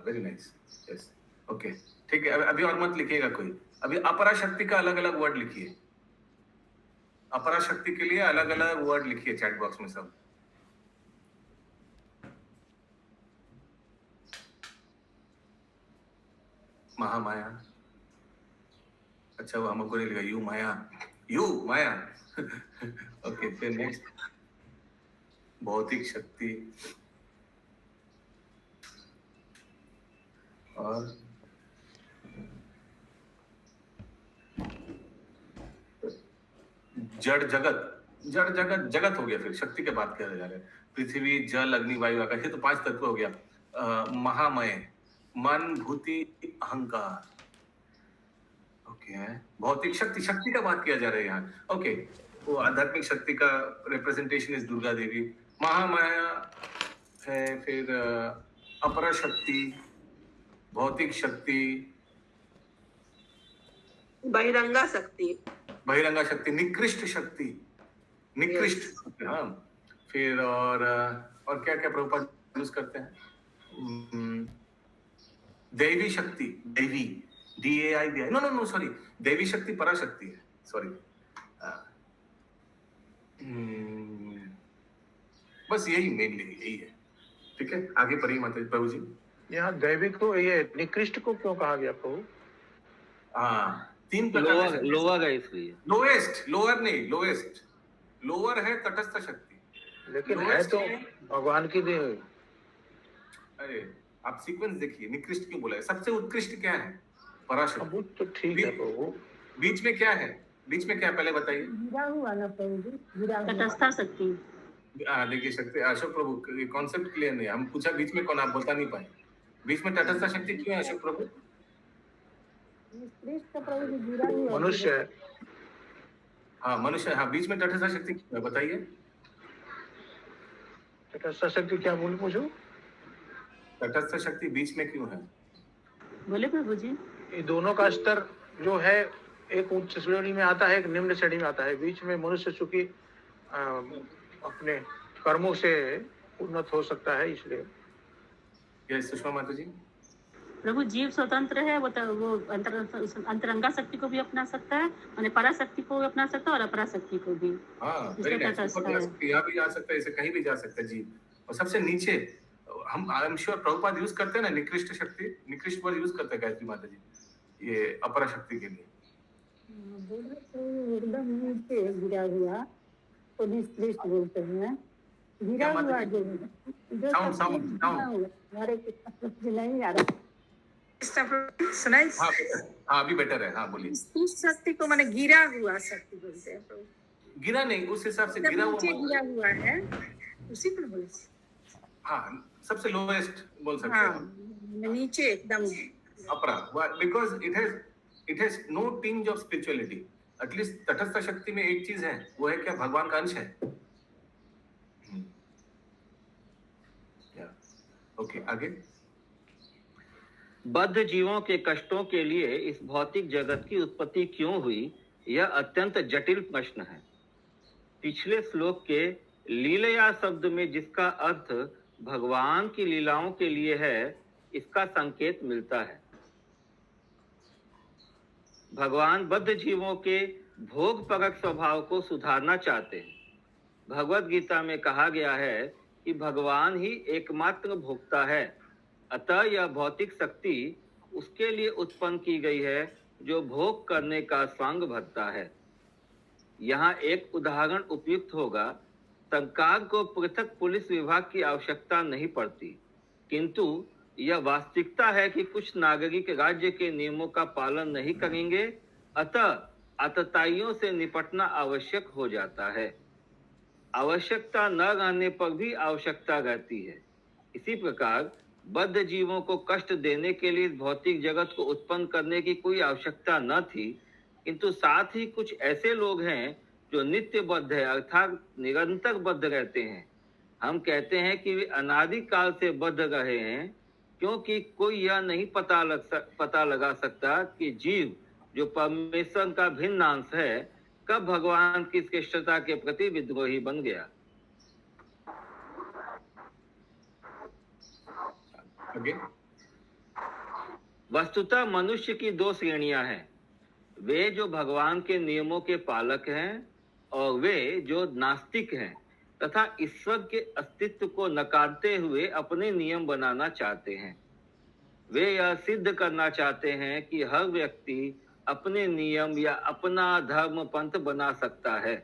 S2: very nice, yes, okay ठीक है। अभी और मत लिखिएगा कोई। अभी अपराशक्ति का अलग अलग वर्ड लिखिए। अपराशक्ति के लिए अलग अलग वर्ड लिखिए चैट बॉक्स में सब। महामाया, अच्छा वो हमको नहीं लिखा, you Maya, you Maya. Okay फिर नेक्स्ट, भौतिक शक्ति और जड़ जगत। जड़ जगत, जगत हो गया, फिर शक्ति के बात किया जा रहा है। पृथ्वी, जल, अग्नि, वायु, आकाश, ये तो 5 तत्व हो गया। महामय, मन, भूति, अहंकार। ओके, भौतिक शक्ति, शक्ति का बात किया जा रहा है यहाँ। ओके, वो आध्यात्मिक शक्ति का रिप्रेजेंटेशन इज दुर्गा देवी। महामाया है, फिर अपरा शक्ति, भौतिक शक्ति,
S4: बहिरंगा शक्ति,
S2: बहिरंगा शक्ति, निकृष्ट शक्ति, निकृष्ट शक्ति, हाँ। फिर और क्या क्या प्रभुपाद यूज करते हैं? दैवी शक्ति, दैवी, DAIVI, नो सॉरी, दैवी शक्ति पराशक्ति है, सॉरी। बस यही मेनली यही है, ठीक है। आगे पढ़िए माता जी, प्रभु जी।
S1: यहाँ दैविक को, ये निकृष्ट को क्यों कहा गया प्रभु?
S2: हाँ, 3 प्रकार।
S3: लोअर है इसलिए।
S2: लोएस्ट, लोअर नहीं, लोएस्ट। लोअर है तटस्थ शक्ति,
S1: लेकिन है तो भगवान की दी हुई।
S2: अरे आप सीक्वेंस देखिए, निकृष्ट क्यों बोला है? सबसे उत्कृष्ट क्या है? पराशक्ति।
S1: वो तो ठीक है प्रभु।
S2: बीच में क्या है? बीच में क्या है पहले बताइए।
S8: गिरा हुआ ना प्रभु जी, गिरा हुआ।
S9: तटस्था शक्ति।
S2: देखिए शक्ति, अशोक प्रभु ये कॉन्सेप्ट क्लियर नहीं है। हम पूछा बीच में कौन, आप बता नहीं पाए। बीच में तटस्थ शक्ति क्यों है अशोक प्रभु?
S8: निकृष्ट प्रभु जी गिरा हुआ।
S1: मनुष्य है।
S2: हाँ मनुष्य, हाँ बीच में तटस्थ शक्ति क्यों है बताइए।
S1: तटस्थ शक्ति क्या बोले पूछो?
S2: तटस्थ शक्ति बीच में क्यों है?
S9: बोले प्रभु जी।
S1: ये दोनों का स्तर जो है, एक उच्च श्रेणी में आता है, एक निम्न श्रेणी में आता है। बीच में मनुष्य चूंकि अपने कर्मों से उन्नत हो सकता है, इसलिए।
S2: ये सुषमा माता जी।
S9: प्रभु जीव स्वतंत्र है, वो अंतरंगा शक्ति को भी अपना सकता है, और पराशक्ति को भी अपना सकता है, और अपराशक्ति को भी।
S2: हाँ
S9: इसलिए
S2: वेरी नाइस।
S9: तटस्थ है।
S2: यहाँ भी जा सकता है, इसे कहीं भी जा सकता है जी। और सबसे नीचे हम I am sure Prabhupada use करते हैं ना निकृष्ट शक्ति, निकृष्ट वर्ड यूज करते हैं गायत्री माता जी ये अपरा शक्ति के लिए।
S8: एकदम नीचे गिरा हुआ तो निकृष्ट बोलते हैं। गिरा हुआ जो
S2: साउंड
S8: हमारे नहीं आ रहा।
S7: सुनाई।
S2: हाँ अभी बेटर है, हाँ बोलिए।
S7: निकृष्ट शक्ति को माने गिरा हुआ शक्ति बोलते हैं प्रभु।
S2: गिरा नहीं, उस हिसाब से गिरा
S7: नीचे
S2: हुआ,
S7: गिरा हुआ है, उसी पर बोले।
S2: हाँ सबसे लोएस्ट बोल सकते
S7: हाँ,
S2: हैं।
S7: नीचे एकदम
S2: अपरा, because it has no tinge of spirituality. At least तटस्थ शक्ति में एक चीज है, वो है क्या? भगवान का अंश है। ओके आगे।
S3: बद्ध जीवों के कष्टों के लिए इस भौतिक जगत की उत्पत्ति क्यों हुई, यह अत्यंत जटिल प्रश्न है। पिछले श्लोक के लीलया शब्द में जिसका अर्थ भगवान की लीलाओं के लिए है, इसका संकेत मिलता है। भगवान बद्ध जीवों के भोग परक स्वभाव को सुधारना चाहते हैं। भगवत गीता में कहा गया है कि भगवान ही एकमात्र भोक्ता है, अतः यह भौतिक शक्ति उसके लिए उत्पन्न की गई है जो भोग करने का स्वांग भरता है। यहाँ एक उदाहरण उपयुक्त होगा। सरकार को पृथक पुलिस विभाग की आवश्यकता नहीं पड़ती, किंतु यह वास्तविकता है कि कुछ नागरिक राज्य के नियमों का पालन नहीं करेंगे, अतः आतताइयों से निपटना आवश्यक हो जाता है। आवश्यकता न रहने पर भी आवश्यकता रहती है। इसी प्रकार बद्ध जीवों को कष्ट देने के लिए इस भौतिक जगत को उत्पन्न करने की कोई आवश्यकता न थी, किंतु साथ ही कुछ ऐसे लोग हैं जो नित्य बद्ध है, अर्थात निरंतर बद्ध रहते हैं। हम कहते हैं कि वे अनादि काल से बद्ध रहे हैं, क्योंकि कोई यह नहीं पता लगा सकता कि जीव जो परमेश्वर का भिन्न अंश है, कब भगवान की श्रेष्ठता के प्रति विद्रोही बन गया। वस्तुतः मनुष्य की दो श्रेणियां हैं, वे जो भगवान के नियमों के पालक हैं और वे जो नास्तिक हैं तथा ईश्वर के अस्तित्व को नकारते हुए अपने नियम बनाना चाहते हैं। वे यह सिद्ध करना चाहते हैं कि हर व्यक्ति अपने नियम या अपना धर्म पंथ बना सकता है।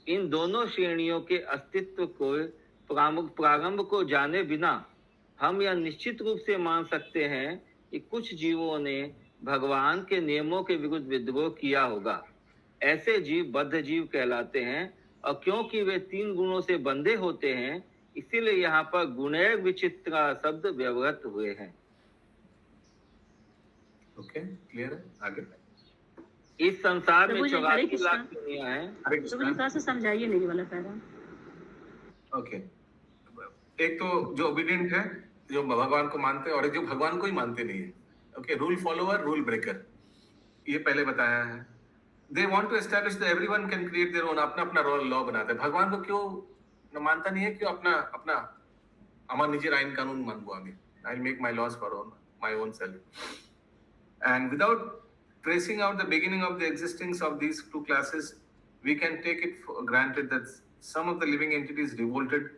S3: इन दोनों श्रेणियों के अस्तित्व को प्रारंभ को जाने बिना हम यह निश्चित रूप से मान सकते हैं कि कुछ जीवों ने भगवान के नियमों के विरुद्ध विद्रोह किया होगा। ऐसे जीव बद्ध जीव कहलाते हैं, और क्योंकि वे तीन गुणों से बंधे होते हैं, इसीलिए यहाँ पर गुणैर विचित्रा शब्द व्यवहृत हुए हैं।
S2: ओके, क्लियर है? आगे।
S3: इस संसार में
S9: प्रभु जी, हरे
S3: 84
S9: कृष्णा।
S3: लाख दुनिया है।
S2: हरे
S9: प्रभु जी
S2: कृष्णा।
S9: थोड़ा सा समझाइए मेरी वाला पैरा।
S2: ओके, एक तो जो ओबीडिएंट है, जो भगवान को मानते हैं, और एक जो भगवान को ही मानते नहीं है। Okay, rule follower, rule breaker, ये पहले बताया है। They want to establish that everyone can create their own, अपना अपना लॉ बनाते हैं। भगवान को क्यों मानता नहीं है? क्यों अपना আমার নিজের আইন কানুন মানবো আমি। I'll make my laws for my own self. And without tracing out the beginning of the existence of these two classes, we can take it for granted that some of the living entities revolted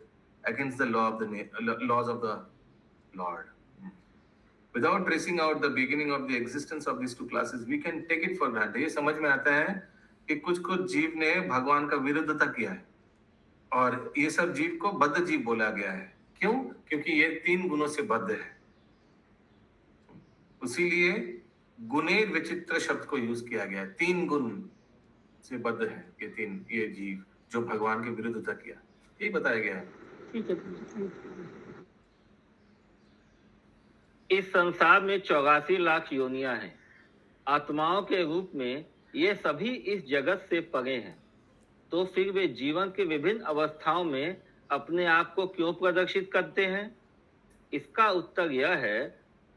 S2: against the laws of the Lord. Without tracing out the beginning of the existence of these two classes, we can take it for granted. ये समझ में आता है कि कुछ जीव ने भगवान का विरुद्धता किया है, और ये सब जीव को बद्ध जीव बोला गया है। क्यों? क्योंकि ये तीन गुणों से बद्ध है। उसीलिए गुणैर विचित्र शब्द को यूज किया गया है। तीन गुण से बद्ध है ये जीव जो भगवान के विरुद्धता किया, यही बताया गया है।
S9: ठीक है प्रभु जी, थैंक यू।
S3: इस संसार में 84 लाख योनियां हैं। आत्माओं के रूप में ये सभी इस जगत से परे हैं, तो फिर वे जीवन के विभिन्न अवस्थाओं में अपने आप को क्यों प्रदर्शित करते हैं? इसका उत्तर यह है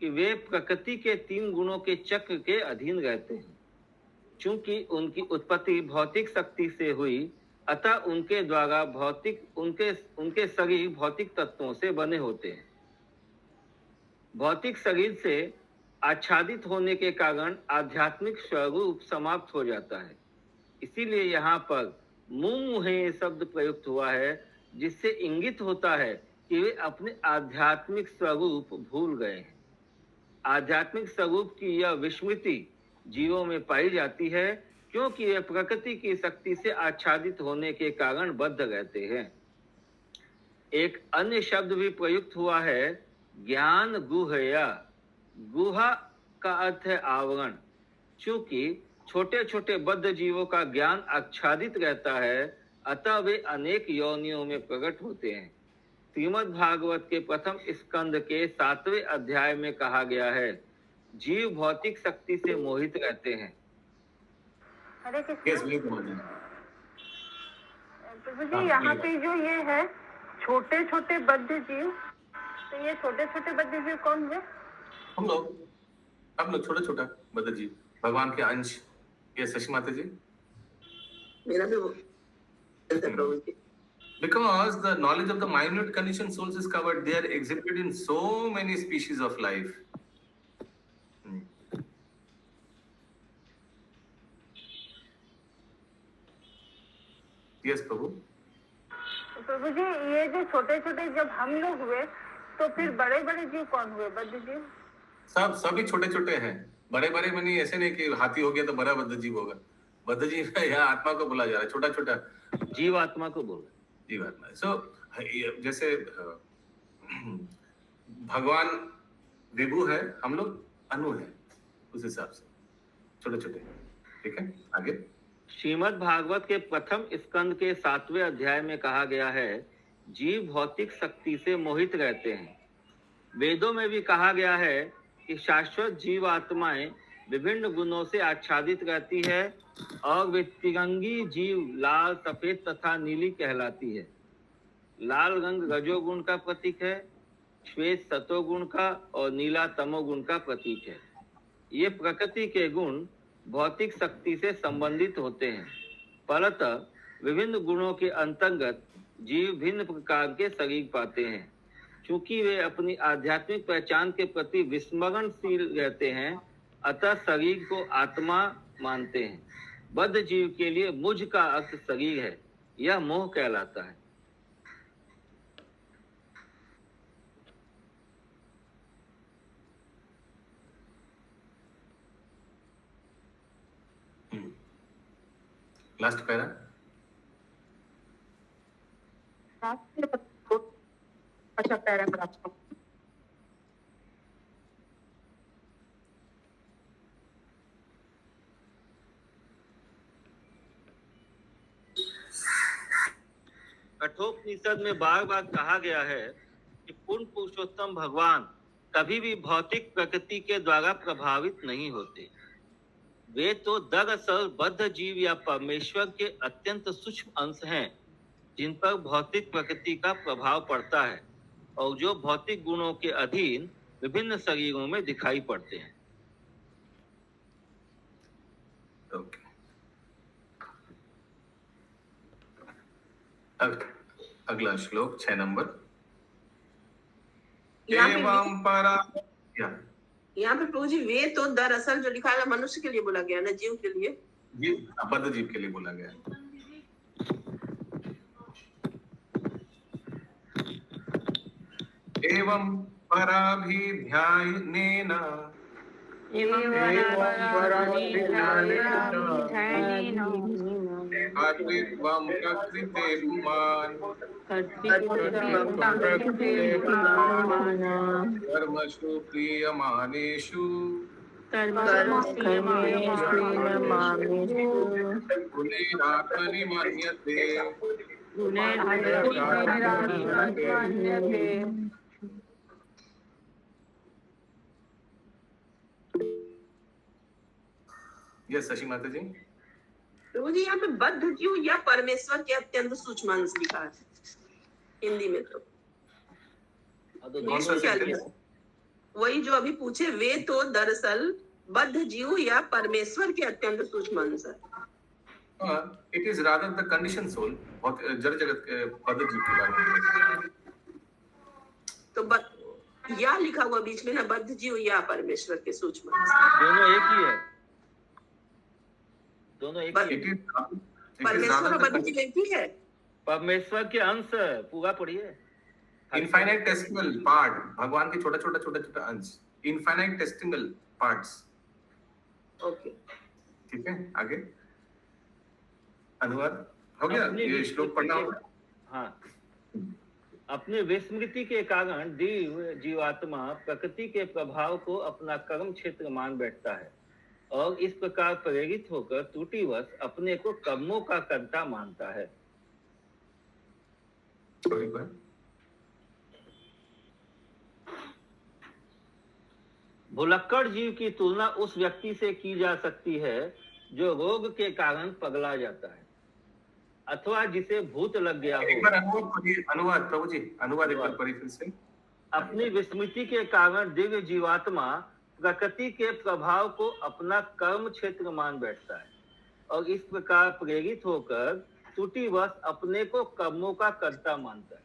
S3: कि वे प्रकृति के तीन गुणों के चक्र के अधीन रहते हैं। चूंकि उनकी उत्पत्ति भौतिक शक्ति से हुई, अतः उनके द्वारा उनके शरीर भौतिक तत्वों से बने होते हैं। भौतिक शरीर से आच्छादित होने के कारण आध्यात्मिक स्वरूप समाप्त हो जाता है। इसीलिए यहाँ पर मुंहे शब्द प्रयुक्त हुआ है, जिससे इंगित होता है कि वे अपने आध्यात्मिक स्वरूप भूल गए हैं। आध्यात्मिक स्वरूप की यह विस्मृति जीवों में पाई जाती है, क्योंकि वे प्रकृति की शक्ति से आच्छादित होने के कारण बद्ध रहते हैं। एक अन्य शब्द भी प्रयुक्त हुआ है, ज्ञान गुहया। गुहा का अर्थ है आवरण। चूंकि छोटे छोटे बद्ध जीवों का ज्ञान आच्छादित रहता है, अतः वे अनेक योनियों में प्रकट होते हैं। श्रीमद् भागवत के प्रथम स्कंद के 7वें अध्याय में कहा गया है, जीव भौतिक शक्ति से मोहित रहते हैं।
S8: हरे
S2: Yes,
S8: कृष्ण।
S2: बिल्कुल बोलिए।
S8: प्रभु जी, यहाँ पे जो ये है छोटे छोटे बद्ध जीव, तो ये छोटे छोटे बद्ध जीव कौन हुए?
S2: हम लोग छोटा छोटा बद्ध जीव, भगवान के अंश। ये शशि माता जी,
S4: मेरा भी वो प्रभु जी।
S2: because the knowledge of the minute conditioned souls is covered, they are exhibited in so many species of life. Yes, प्रभु।
S8: तो प्रभु जी ये जो छोटे छोटे जब हम लोग हुए तो फिर बड़े बड़े जीव कौन हुए, बद्ध जीव?
S2: सभी छोटे छोटे हैं। बड़े बड़े में नहीं, ऐसे नहीं कि हाथी हो गया तो बड़ा बद्ध जीव होगा। बद्ध जीव यहाँ आत्मा को बोला जा रहा है, छोटा छोटा
S3: जीवात्मा को बोल
S2: जीवात्मा। सो जैसे भगवान विभु है, हम लोग अनु है, उस हिसाब से छोटे छोटे। ठीक है, आगे।
S3: श्रीमद् भागवत के प्रथम स्कंद के 7वें अध्याय में कहा गया है, जीव भौतिक शक्ति से मोहित रहते हैं। वेदों में भी कहा गया है कि शाश्वत जीवात्माएं विभिन्न गुणों से आच्छादित रहती है और वे तिरंगी जीव लाल, सफेद तथा नीली कहलाती है। लाल रंग रजोगुण का प्रतीक है, श्वेत सतोगुण का और नीला तमोगुण का प्रतीक है। ये प्रकृति के गुण भौतिक शक्ति से संबंधित होते हैं, फलतः विभिन्न गुणों के अंतर्गत जीव भिन्न प्रकार के शरीर पाते हैं। चूंकि वे अपनी आध्यात्मिक पहचान के प्रति विस्मरणशील रहते हैं, अतः शरीर को आत्मा मानते हैं। बद्ध जीव के लिए मुझ का अर्थ शरीर है, यह मोह कहलाता है।
S2: Last para.
S8: अच्छा पैराग्राफ।
S3: कठोपनिषद में बार बार कहा गया है कि पूर्ण पुरुषोत्तम भगवान कभी भी भौतिक प्रकृति के द्वारा प्रभावित नहीं होते। वे तो दरअसल बद्ध जीव या परमेश्वर के अत्यंत सूक्ष्म अंश हैं, जिन पर भौतिक प्रकृति का प्रभाव पड़ता है और जो भौतिक गुणों के अधीन विभिन्न शरीरों में दिखाई पड़ते हैं।
S2: ओके, अगला श्लोक 6 नंबर।
S4: यहाँ पे प्रभु जी वे तो दरअसल जो लिखा है मनुष्य के लिए बोला गया ना, जीव के लिए,
S2: बद्ध जीव के लिए बोला गया। एवं पराभिध्यानेन कर्तृत्वं प्रकृते पुमान् कर्मसु क्रियमाणेषु गुणैरात्मनि मन्यते। यस शशि माता जी।
S4: प्रभु जी यहाँ पे बद्ध जीव या परमेश्वर के अत्यंत सूक्ष्म अंश लिखा है हिंदी में। तो
S2: कौन सा सेंटेंस?
S4: वही जो अभी पूछे, वे तो दरअसल बद्ध जीव या परमेश्वर के अत्यंत सूक्ष्म अंश है।
S2: It is rather the condition soul, बहुत जड़ जगत के बद्ध जीव के बारे में।
S4: तो या लिखा हुआ बीच में ना, बद्ध जीव या परमेश्वर के सूक्ष्म अंश,
S3: दोनों एक ही है, दोनों एक ही है।
S4: परमेश्वर और बद्ध जीव एक ही है।
S3: परमेश्वर के अंश पूरा पढ़िए।
S2: इनफाइनेटेसिमल पार्ट, भगवान के छोटा छोटा अंश, इनफाइनेटेसिमल पार्ट्स।
S4: ओके,
S2: ठीक है, आगे अनुवाद हो गया। ये श्लोक पढ़ना होगा।
S3: हाँ, अपने विस्मृति के कारण जीवात्मा प्रकृति के प्रभाव को अपना कर्म क्षेत्र मान बैठता है और इस प्रकार प्रेरित होकर त्रुटिवश अपने को कर्मों का कर्ता मानता है। भुलक्कड़ जीव की तुलना उस व्यक्ति से की जा सकती है जो रोग के कारण पगला जाता है अथवा जिसे भूत लग गया हो।
S2: एक बार अनुवाद प्रभु जी, अनुवाद एक बार पढ़िए फिर से।
S3: अपनी विस्मृति के कारण दिव्य जीवात्मा प्रकृति के प्रभाव को अपना कर्म क्षेत्र मान बैठता है और इस प्रकार प्रेरित होकर त्रुटिवश अपने को कर्मों का कर्ता मानता है।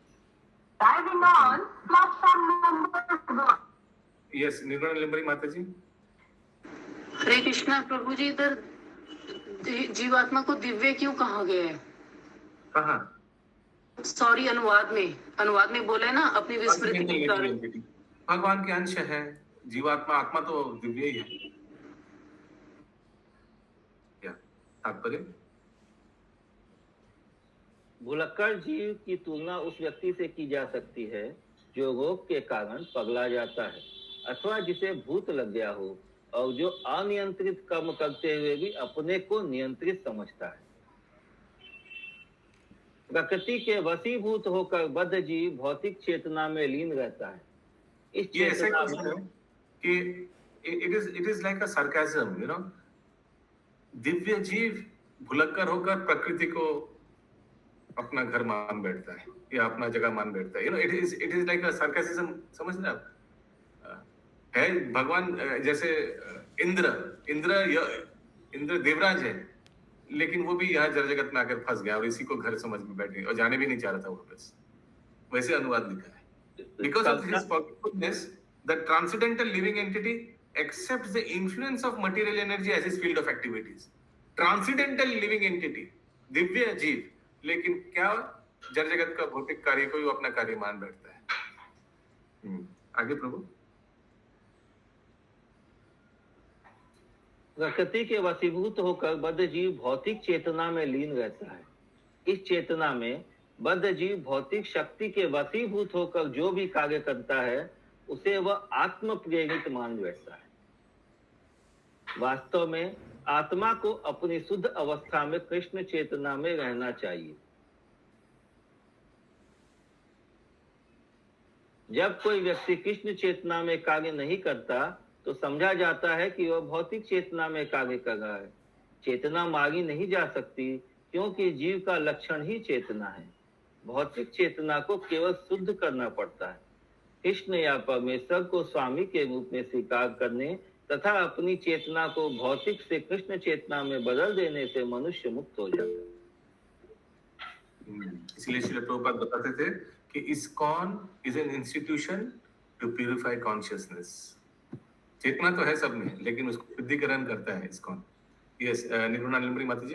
S2: यस, निर्गुण लिम्बरी माता जी।
S5: हरे कृष्णा प्रभु जी, इधर जीवात्मा को दिव्य क्यों कहा गया है?
S2: कहाँ?
S5: सॉरी, अनुवाद में बोला है ना, अपनी विस्मृति के कारण।
S2: भगवान के अंश है जीवात्मा, आत्मा तो दिव्य ही है। क्या तात्पर्य?
S3: भुलक्कड़ जीव की तुलना उस व्यक्ति से की जा सकती है जो रोग के कारण पगला जाता है अथवा जिसे भूत लग गया हो और जो अनियंत्रित कर्म करते हुए भी अपने को नियंत्रित समझता है। प्रकृति के वशीभूत होकर बद्ध जीव भौतिक चेतना में लीन रहता है। इस
S2: ये ऐसे
S3: चेतना
S2: कुछ
S3: में
S2: है कि it is like a sarcasm, you know. Divya जीव भुलक्कड़ होकर प्रकृति को अपना घर मान बैठता है या अपना जगह मान बैठता है। You know, it is like a sarcasm, समझ रहे आप? है भगवान जैसे इंद्र देवराज है, लेकिन वो भी यहाँ जड़ जगत में आकर फंस गया और इसी को घर समझ में बैठ गया और जाने भी नहीं चाह रहा था वापस। वैसे अनुवाद लिखा है। Because of his forgetfulness, the transcendental living entity accepts the influence of material energy as his field of activities. Transcendental living entity, Divya जीव, लेकिन क्या जड़ जगत का भौतिक कार्य को भी अपना कार्य मान बैठता है। आगे प्रभु।
S3: प्रकृति के वशीभूत होकर बद्ध जीव भौतिक चेतना में लीन रहता है। इस चेतना में बद्ध जीव भौतिक शक्ति के वशीभूत होकर जो भी कार्य करता है उसे वह आत्म प्रेरित मान बैठता है। वास्तव में आत्मा को अपनी शुद्ध अवस्था में कृष्ण चेतना में रहना चाहिए। जब कोई व्यक्ति कृष्ण चेतना में कार्य नहीं करता तो समझा जाता है कि वह भौतिक चेतना में कार्य कर रहा है। चेतना मारी नहीं जा सकती क्योंकि जीव का लक्षण ही चेतना है। भौतिक चेतना को केवल शुद्ध करना पड़ता है। कृष्ण या परमेश्वर को स्वामी के रूप में स्वीकार करने तथा अपनी चेतना को भौतिक से कृष्ण चेतना में बदल देने से मनुष्य मुक्त हो जाता है।
S2: इसलिए श्रील प्रभुपाद बताते थे कि ISKCON is an institution to purify consciousness. चेतना तो है सब में, लेकिन उसको शुद्धिकरण करता है इस्कॉन। यस, निर्गुणा लिम्बरी माता जी।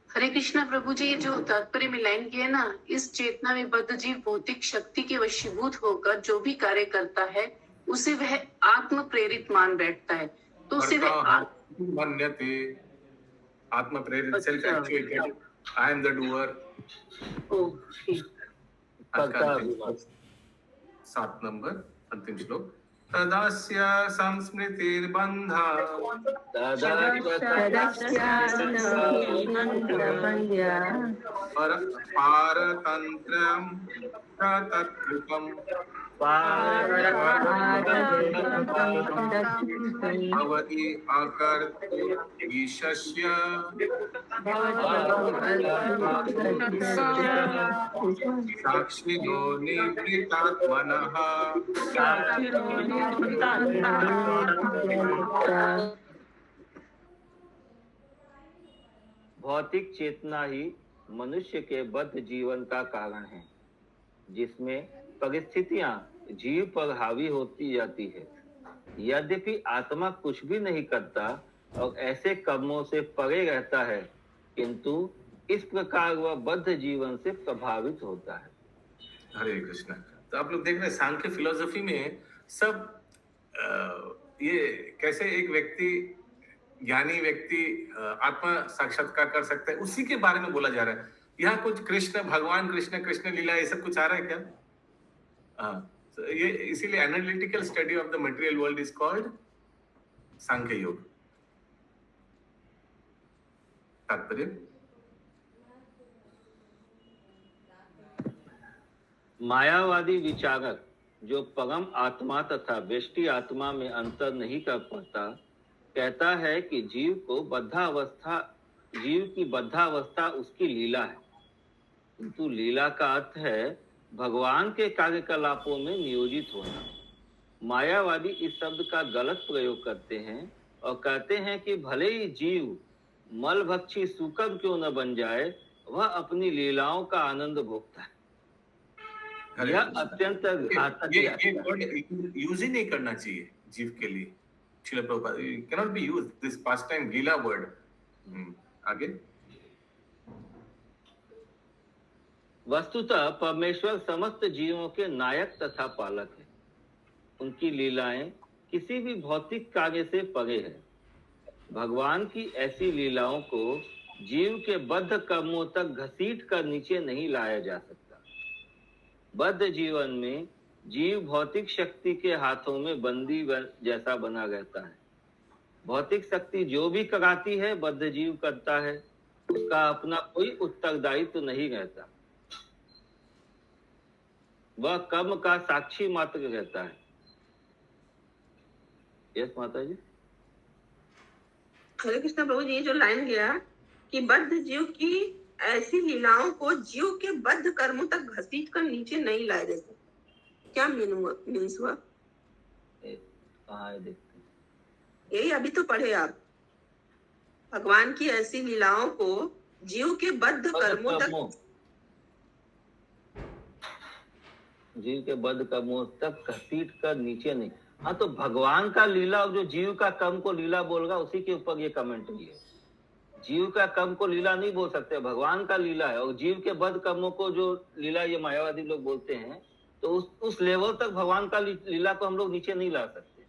S5: हरे कृष्णा प्रभु जी, जो तात्पर्य में लाइन की है ना, इस चेतना में बद्ध जीव भौतिक शक्ति के वशीभूत होकर जो भी कार्य करता है उसे वह आत्म प्रेरित मान बैठता है। तो उसे वह
S2: मान्यते आत्म प्रेरित, self actuated, I am the doer.
S3: Okay,
S2: 7 number अंतिम श्लोक। तदास्य संस्मृतिर्बन्धा पारतन्त्रं तत्कृतं भवति अकर्तुर्विशस्य साक्षिणो निवृत्तात्मनः।
S3: भौतिक चेतना ही मनुष्य के बद्ध जीवन का कारण है, जिसमें परिस्थितियां जीव पर हावी होती जाती है। यद्यपि आत्मा कुछ भी नहीं करता और ऐसे कर्मों से परे रहता है, किंतु इस प्रकार वह बद्ध जीवन से प्रभावित होता है।
S2: हरे कृष्णा। तो आप लोग देख रहे हैं सांख्य फिलोसफी में सब ये कैसे एक व्यक्ति, ज्ञानी व्यक्ति आत्मा साक्षात्कार कर सकता है, उसी के बारे में बोला जा रहा है। यहाँ कुछ कृष्ण भगवान, कृष्ण लीला, ये सब कुछ आ रहा है क्या? तो ये इसीलिए analytical study of the material world is called Sankhya yoga. तात्पर्य
S3: मायावादी विचारक जो परम आत्मा तथा व्यष्टि आत्मा में अंतर नहीं कर पाता, कहता है कि जीव की बद्धावस्था उसकी लीला है, किंतु लीला का अर्थ है भगवान के कार्यकलापों में नियोजित होना। मायावादी इस शब्द का गलत प्रयोग करते हैं और कहते हैं कि भले ही जीव मलभक्षी सूकब क्यों न बन जाए, वह अपनी लीलाओं का आनंद भोगता है। यह अत्यंत घातक
S2: यूज ही नहीं करना चाहिए जीव के लिए। Srila Prabhupada, cannot be use this past time Leela word. आगे
S3: वस्तुतः परमेश्वर समस्त जीवों के नायक तथा पालक है। उनकी लीलाएं किसी भी भौतिक कार्य से परे है। भगवान की ऐसी लीलाओं को जीव के बद्ध कर्मों तक घसीट कर नीचे नहीं लाया जा सकता। बद्ध जीवन में जीव भौतिक शक्ति के हाथों में बंदी जैसा बना रहता है। भौतिक शक्ति जो भी कराती है बद्ध जीव करता है, उसका अपना कोई उत्तरदायित्व नहीं रहता। वह कर्म का साक्षी मात्र रहता है। यस माता जी।
S4: हरे कृष्ण प्रभु जी, ये जो लाइन गया कि बद्ध जीव की ऐसी लीलाओं को जीव के बद्ध कर्मों तक घसीट कर नीचे नहीं लाए जा सकते, क्या मीन्स हुआ?
S3: कहाँ है देखते हैं।
S4: यही अभी तो पढ़े आप, भगवान की ऐसी लीलाओं को जीव के बद्ध कर्मों तक,
S3: जीव के बद्ध कर्मों तक घसीट कर नीचे नहीं। हाँ, तो भगवान का लीला जो जीव का कर्म को लीला बोलगा, उसी के ऊपर ये कमेंट भी है। जीव का कर्म को लीला नहीं बोल सकते, भगवान का लीला है। और जीव के बद्ध कर्मों को जो लीला ये मायावादी लोग बोलते हैं, तो उस लेवल तक भगवान का लीला को हम लोग नीचे नहीं ला सकते।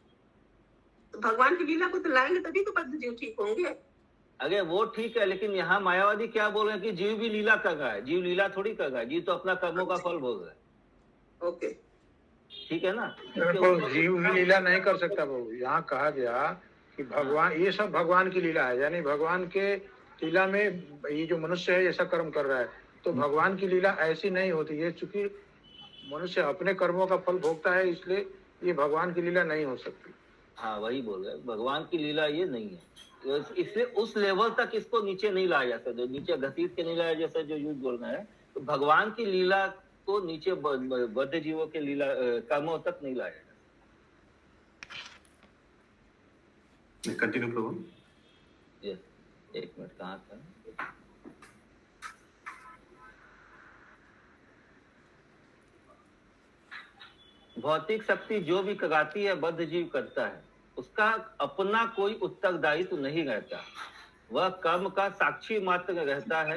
S4: तो भगवान की लीला को तो लाएंगे तभी तो बद्ध जीव ठीक होंगे।
S3: अरे वो ठीक है, लेकिन यहाँ मायावादी क्या बोल रहे हैं कि जीव भी लीला कर रहा है। जीव लीला थोड़ी कर रहा है, जीव तो अपना कर्मों का फल भोग रहा है।
S4: ओके,
S3: ठीक है ना।
S1: जीव भी लीला नहीं कर सकता बाबू। यहाँ कहा गया कि भगवान, ये सब भगवान की लीला है, यानी भगवान के लीला में ये जो मनुष्य है ऐसा कर्म कर रहा है, तो भगवान की लीला ऐसी नहीं होती है। चूंकि मनुष्य अपने कर्मों का फल भोगता है, इसलिए ये भगवान की लीला नहीं हो सकती।
S3: हाँ, वही बोल रहे हैं, भगवान की लीला ये नहीं है। इसलिए उस लेवल तक इसको नीचे नहीं लाया जा सकता, जो नीचे घसीट के नहीं लाया जैसा जो यूज बोल रहे हैं। तो भगवान की लीला को नीचे बद्ध जीवों के लीला कर्मों तक नहीं लाया जा सकता।
S2: कंटिन्यू प्रभु।
S3: यस, एक मिनट, कहाँ था? भौतिक शक्ति जो भी कराती है बद्ध जीव करता है, उसका अपना कोई उत्तरदायित्व नहीं रहता। वह कर्म का साक्षी मात्र रहता है,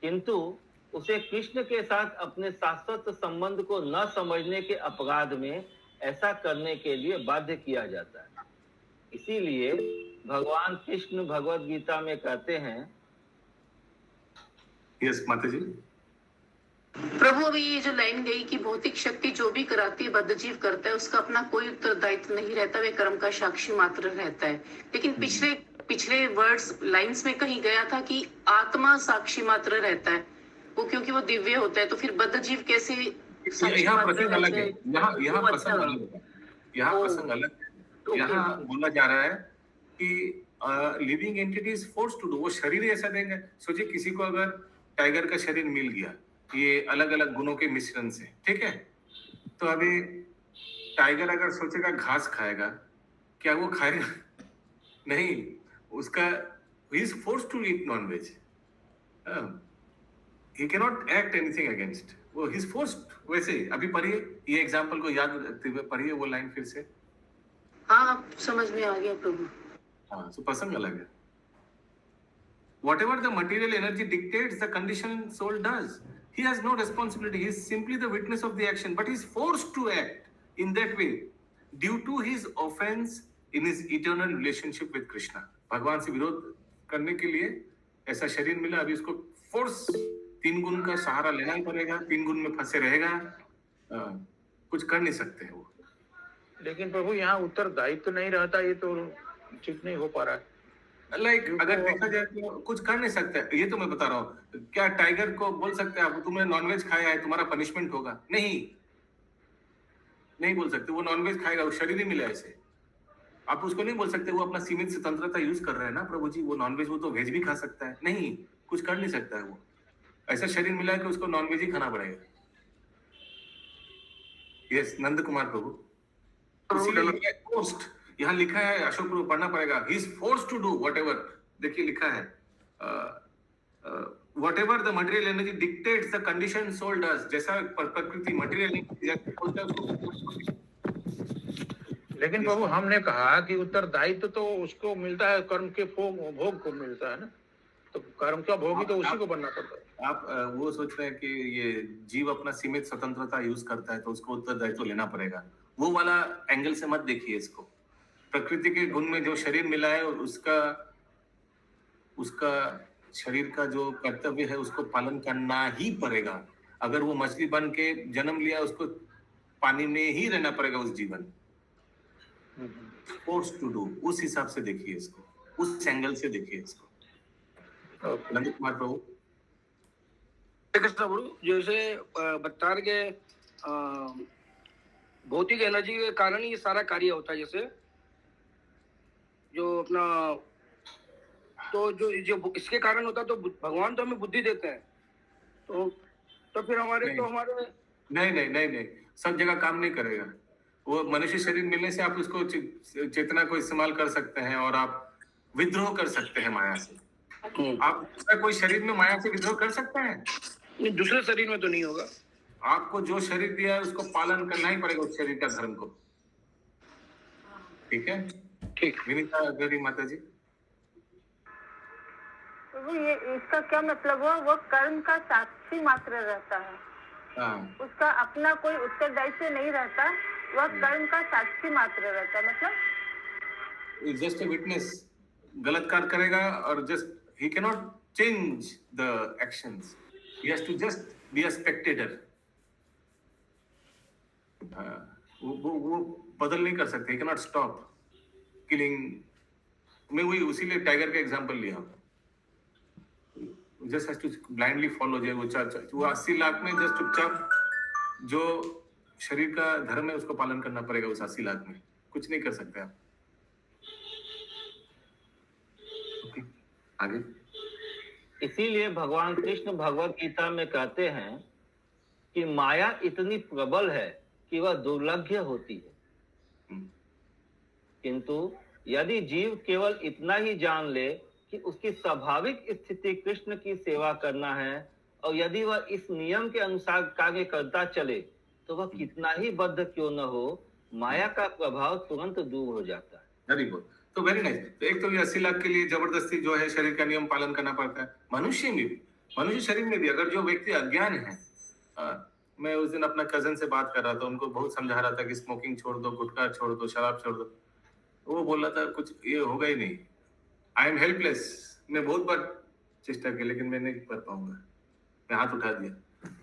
S3: किंतु उसे कृष्ण के साथ अपने शाश्वत संबंध को न समझने के अपराध में ऐसा करने के लिए बाध्य किया जाता है। इसीलिए भगवान कृष्ण भगवत गीता में कहते हैं।
S2: यस माता जी।
S5: प्रभु, अभी ये जो लाइन गई कि भौतिक शक्ति जो भी कराती है बद्ध जीव करता है, उसका अपना कोई उत्तरदायित्व नहीं रहता, वे कर्म का साक्षी मात्र रहता है। लेकिन पिछले वर्ड्स लाइंस में कहीं गया था कि आत्मा साक्षी मात्र रहता है, वो क्योंकि वो दिव्य होता है। तो फिर बद्ध जीव कैसे साक्षी
S2: यहाँ
S5: मात्र
S2: प्रसंग अलग है,
S5: रहते हैं?
S2: यहाँ प्रसंग अलग है, यहाँ प्रसंग अलग है। यहाँ बोला जा रहा है कि living entity is forced to do, वो शरीर ऐसा देंगे। सोचिए किसी को अगर टाइगर का शरीर मिल गया ये अलग अलग गुणों के मिश्रण से, ठीक है, तो अभी टाइगर अगर सोचेगा घास खाएगा, क्या वो खाएगा? नहीं, उसका he is forced to eat non-veg. He cannot act anything against. वो he is forced। वैसे अभी पढ़िए ये एग्जाम्पल को याद रखते हुए पढ़िए वो लाइन फिर से।
S5: हाँ, समझ में आ गया प्रभु।
S2: हाँ, so प्रसंग अलग है। Whatever the material energy dictates, the conditioned soul does. He has no responsibility. He is simply the witness of the action, but he is forced to act in that way due to his offense in his eternal relationship with Krishna. भगवान से विरोध करने के लिए ऐसा शरीर मिला, अभी उसको फोर्स 3 गुण का सहारा लेना ही पड़ेगा, 3 गुण में फंसे रहेगा, कुछ कर नहीं सकते हैं वो।
S1: लेकिन प्रभु यहाँ उत्तरदायित्व नहीं रहता, ये तो ठीक नहीं हो पा रहा है।
S2: अगर देखा जाए तो कुछ कर नहीं सकते। ये तो मैं बता रहा हूँ, क्या टाइगर को बोल सकते हैं आप तुमने नॉनवेज खाया है तुम्हारा पनिशमेंट होगा? नहीं बोल सकते। वो नॉनवेज खाएगा, वो शरीर ही मिला ऐसे। आप उसको नहीं बोल सकते वो अपना सीमित स्वतंत्रता यूज कर रहा है ना प्रभु जी, वो नॉनवेज, वो तो वेज भी खा सकता है। नहीं, कुछ कर नहीं सकता है वो। ऐसा शरीर मिला है कि उसको नॉनवेज ही खाना पड़ेगा। यस, नंद कुमार प्रभु। इसीलिए लिखा है फोर्स्ड, यहाँ लिखा है, अशोक प्रभु पढ़ना पड़ेगा, he is forced to do whatever. देखिए लिखा है whatever the material energy dictates the condition soul does, जैसा प्रकृति मटेरियल जैसे बोलता है उसको।
S1: लेकिन प्रभु हमने कहा कि उत्तरदायित्व तो उसको मिलता है, कर्म के भोग को मिलता है ना, तो कर्म का भोगी तो उसी को बनना पड़ता है।
S2: आप वो सोच रहे हैं कि ये जीव अपना सीमित स्वतंत्रता यूज करता है तो उसको उत्तरदायित्व लेना पड़ेगा, वो वाला एंगल से मत देखिए इसको। प्रकृति के गुण में जो शरीर मिला है उसका शरीर का जो कर्तव्य है उसको पालन करना ही पड़ेगा। अगर वो मछली बन के जन्म लिया, उसको पानी में ही रहना पड़ेगा उस जीवन। फोर्स टू डू, उस हिसाब से देखिए इसको, उस एंगल से देखिए इसको। नंद कुमार प्रभु।
S10: कृष्ण प्रभु, जैसे बता रहे के भौतिक एनर्जी के कारण ही सारा कार्य होता है, जैसे जो अपना तो जो इसके कारण होता है, तो भगवान तो हमें बुद्धि देते हैं, तो फिर हमारे
S2: नहीं, सब जगह काम नहीं करेगा। वो मनुष्य शरीर मिलने से आप उसको चेतना को इस्तेमाल कर सकते हैं और आप विद्रोह कर सकते हैं माया से। आप कोई शरीर में माया से विद्रोह कर सकते हैं?
S10: दूसरे शरीर में तो नहीं होगा।
S2: आपको जो शरीर दिया है उसको पालन करना ही पड़ेगा, उस शरीर का धर्म को। ठीक है, ठीक। विनीता गरी माता जी।
S8: तो ये इसका क्या मतलब हुआ? वो कर्म का साक्षी मात्र रहता है, उसका अपना कोई उत्तरदायित्व नहीं रहता, वह कर्म का साक्षी मात्र रहता है। मतलब
S2: जस्ट अ विटनेस, गलत कार्य करेगा और just he cannot change the actions, he has to just be a spectator। वो बदल नहीं कर सकते, he cannot stop killing। मैं वही उसीलिए टाइगर का एग्जांपल लिया, just has to blindly follow। जो वो 80 लाख में जस्ट चुपचाप जो शरीर का धर्म है उसको पालन करना पड़ेगा, उस 80 लाख में कुछ नहीं कर सकते आप। आगे।
S3: इसीलिए भगवान कृष्ण भगवत गीता में कहते हैं कि माया इतनी प्रबल है कि वह दुर्लभ्य होती है, किंतु यदि जीव केवल इतना ही जान ले कि उसकी स्वाभाविक स्थिति कृष्ण की सेवा करना है, और यदि वह इस नियम के अनुसार कार्य करता चले, तो वह कितना ही बद्ध क्यों न हो, माया का प्रभाव तुरंत दूर हो जाता है।
S2: वेरी गुड, तो वेरी नाइस। तो एक तो ये 80 लाख के लिए जबरदस्ती जो है शरीर का नियम पालन करना पड़ता है। मनुष्य में भी, मनुष्य शरीर में भी अगर जो व्यक्ति अज्ञान है, मैं उस दिन अपना कजन से बात कर रहा था, उनको बहुत समझा रहा था कि स्मोकिंग छोड़ दो, गुटखा छोड़ दो, शराब छोड़ दो। वो बोल रहा था कुछ ये होगा ही नहीं, आई एम हेल्पलेस। मैं बहुत बार चेष्टा की लेकिन मैं नहीं कर पाऊंगा, मैं हाथ उठा दिया,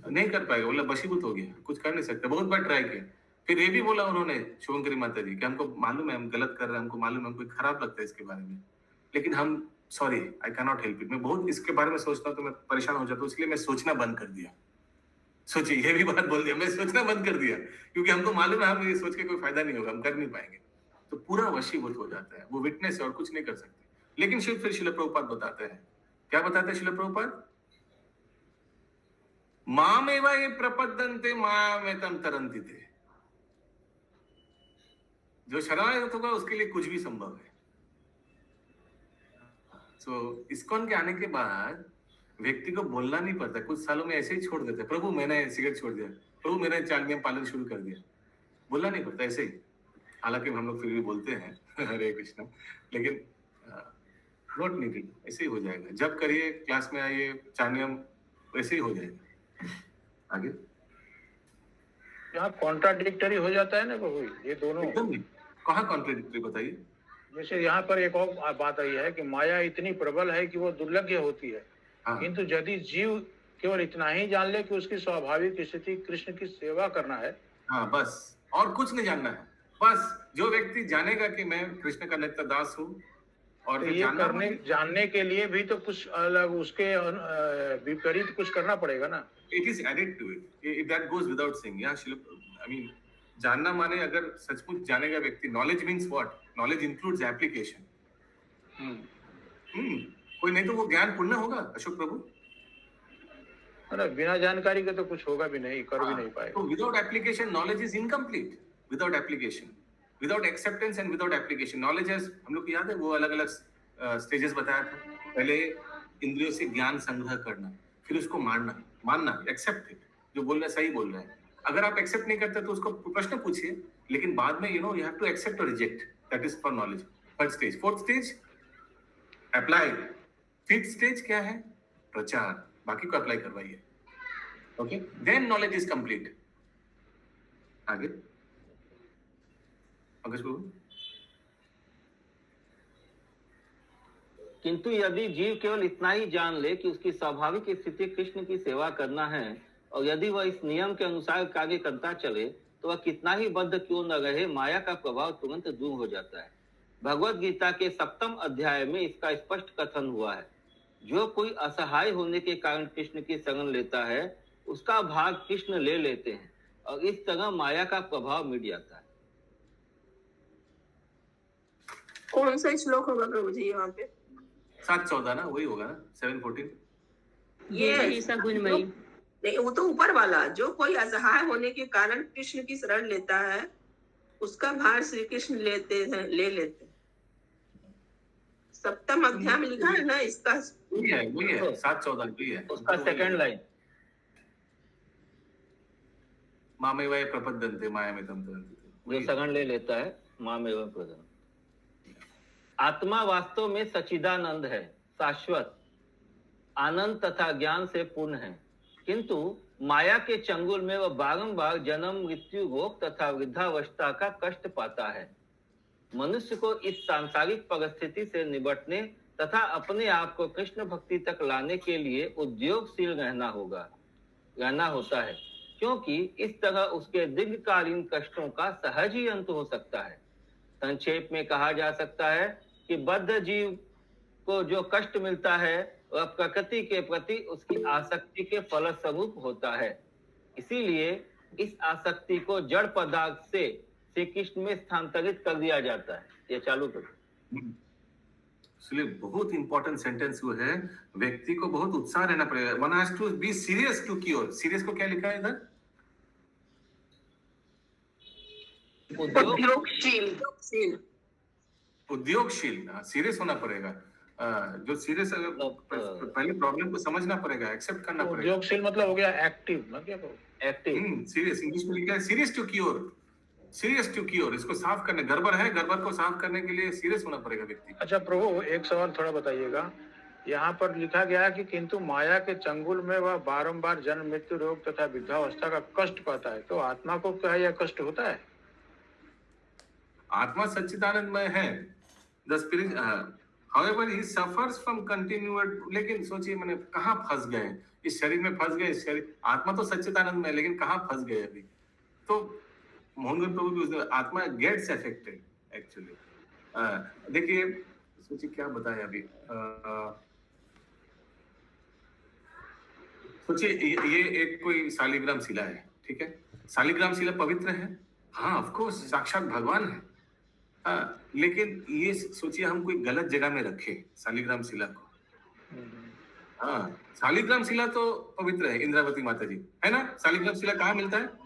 S2: नहीं कर पाएगा, बोला बशीभूत हो गया, कुछ कर नहीं सकते। बहुत बार ट्राई किया, फिर ये भी बोला उन्होंने, शुभंकरी माता जी, कि हमको मालूम है हम गलत कर रहे हैं, हमको मालूम है, हमको खराब लगता है इसके बारे में, लेकिन हम sorry, I can not help it. मैं बहुत इसके बारे में सोचता हूँ तो मैं परेशान हो जाता हूँ, इसलिए मैं सोचना बंद कर दिया। सोचिए, ये भी बात बोल दिया, मैं सोचना बंद कर दिया, क्योंकि हमको मालूम है हम ये सोच के कोई फायदा नहीं होगा, हम कर नहीं पाएंगे। तो पूरा वशीभूत हो जाता है, वो विटनेस है और कुछ नहीं कर सकते। लेकिन फिर श्रील प्रभुपाद बताते हैं, क्या बताते हैं श्रील प्रभुपाद? मामेव ये प्रपद्यन्ते मामेतं तरन्ति ते। जो शरणागत होगा उसके लिए कुछ भी संभव है। तो इस्कॉन के आने के बाद व्यक्ति को बोलना नहीं पड़ता, कुछ सालों में ऐसे ही छोड़ देते, प्रभु मैंने सिगरेट छोड़ दिया, प्रभु मैंने चाल नियम पालन शुरू कर दिया, बोलना नहीं पड़ता ऐसे ही। हालांकि हम लोग फिर भी बोलते हैं हरे कृष्णा, लेकिन नॉट नीडेड, ऐसे ही हो जाएगा। जब करिए, क्लास में आइए, चाल नियम वैसे ही हो जाएगा। आगे
S1: यहाँ कॉन्ट्राडिक्टरी हो जाता है ना प्रभु, ये दोनों
S2: एकदम नहीं। कहाँ कॉन्ट्राडिक्टरी बताइए?
S1: जैसे यहाँ पर एक और बात आई है कि माया इतनी प्रबल है कि वो दुर्लभ्य होती है, किंतु यदि जीव केवल इतना ही जान ले कि उसकी स्वाभाविक स्थिति कृष्ण की सेवा करना है,
S2: हाँ बस, और कुछ नहीं जानना है। बस जो व्यक्ति जानेगा कि मैं कृष्ण का नित्य दास हूँ, और
S1: तो ये जानने के लिए भी तो कुछ अलग उसके विपरीत कुछ करना पड़ेगा ना।
S2: It is added to it. That goes without saying. Yeah, I mean, जानना माने अगर सचमुच जानेगा व्यक्ति, knowledge means what? Knowledge includes application. कोई नहीं तो वो ज्ञान पूर्ण होगा अशोक प्रभु।
S1: है ना, बिना जानकारी के तो कुछ होगा भी नहीं, कर भी नहीं
S2: तो
S1: पाएगा।
S2: Without application knowledge is incomplete, without application, without acceptance and without application knowledge है। हम लोग को याद है वो अलग अलग स्टेजेस बताया था। पहले इंद्रियों से ज्ञान संग्रह करना, फिर उसको मानना, एक्सेप्ट इट, जो बोल रहे हैं सही बोल रहे हैं। अगर आप एक्सेप्ट नहीं करते तो उसको प्रश्न पूछिए, लेकिन बाद में यू हैव टू एक्सेप्ट और reject, that is for knowledge. Third stage, fourth stage apply, fifth stage क्या है? प्रचार, बाकी को अप्लाई करवाइए। Okay, then knowledge is complete. आगे पंकज बाबू।
S3: किंतु यदि जीव केवल इतना ही जान ले कि उसकी स्वाभाविक स्थिति कृष्ण की सेवा करना है, और यदि वह इस नियम के अनुसार कार्य करता चले, तो वह कितना ही बद्ध क्यों न रहे, माया का प्रभाव तुरंत दूर हो जाता है। भगवत गीता के 7वें अध्याय में इसका स्पष्ट कथन हुआ है। जो कोई असहाय होने के कारण कृष्ण की शरण लेता है, उसका भाग कृष्ण ले लेते हैं, और इस तरह माया का प्रभाव मिट जाता है।
S4: कौन सा श्लोक होगा प्रभु जी यहाँ पे?
S2: 7:14 ना, वही होगा ना, 7:14।
S9: ये सब गुणमयी।
S4: नहीं, वो तो ऊपर वाला, जो कोई असहाय होने के कारण कृष्ण की शरण लेता है, उसका भार श्री कृष्ण ले लेते हैं। 7वें अध्याय में लिखा है ना इसका।
S2: वही है 7:14 वही है।
S3: उसका सेकंड लाइन,
S2: मामेवै प्रपद्यन्ते मायामितं तदन्ति।
S3: जो शरण ले लेता है, मामेव प्रपद्यन्ते। आत्मा वास्तव में सच्चिदानंद है, शाश्वत आनंद तथा ज्ञान से पूर्ण है, किंतु माया के चंगुल में वह बारंबार जन्म, मृत्यु, रोग तथा वृद्धावस्था का कष्ट पाता है। मनुष्य को इस सांसारिक परिस्थिति से निपटने तथा अपने आप को कृष्ण भक्ति तक लाने के लिए उद्योगशील रहना होता है, क्योंकि इस तरह उसके दीर्घकालीन कष्टों का सहज ही अंत हो सकता है। संक्षेप में कहा जा सकता है कि बद्ध जीव को जो कष्ट मिलता है, वह प्रकृति के प्रति उसकी आसक्ति के फलस्वरूप होता है। इसीलिए इस आसक्ति को जड़ पदार्थ से श्री कृष्ण में स्थानांतरित कर दिया जाता है। ये चालू करो।
S2: इसलिए बहुत इंपॉर्टेंट सेंटेंस वो है, व्यक्ति को बहुत उत्साह रहना पड़ेगा। One has to be serious to cure. Serious को क्या लिखा है इधर? उद्योगशील। सीरियस होना पड़ेगा। जो सीरियस, पहले प्रॉब्लम को समझना पड़ेगा, एक्सेप्ट करना पड़ेगा।
S1: उद्योगशील मतलब हो गया एक्टिव ना, क्या
S3: एक्टिव।
S2: सीरियस इंग्लिश में लिखा है serious to cure. Serious to cure, इसको साफ करने, गड़बड़ है, गड़बड़ को साफ करने के लिए सीरियस होना पड़ेगा व्यक्ति।
S1: अच्छा प्रभु, एक सवाल थोड़ा बताइएगा। यहाँ पर लिखा गया है कि किंतु माया के चंगुल में वह बारंबार जन्म, मृत्यु, रोग तथा वृद्धावस्था का कष्ट पाता है, तो आत्मा को क्या यह कष्ट होता है?
S2: आत्मा सच्चिदानंदमय है। The spirit however he suffers from continued. लेकिन सोचिए, मैंने कहाँ फंस गए, इस शरीर में फंस गए। इस शरीर, आत्मा तो सच्चिदानंद में है, लेकिन कहाँ फंस गए अभी। तो मोहन प्रभु भी आत्मा गेट्स अफेक्टेड एक्चुअली। देखिए, सोचिए क्या बताएं अभी। सोचिए ये एक कोई शालिग्राम शिला है, ठीक है। शालिग्राम शिला पवित्र है, हाँ ऑफ कोर्स, साक्षात भगवान है। लेकिन ये सोचिए हम कोई गलत जगह में रखे शालिग्राम शिला को। हाँ, शालिग्राम शिला तो पवित्र है, इंद्रावती माता जी है ना। शालिग्राम शिला कहाँ मिलता है?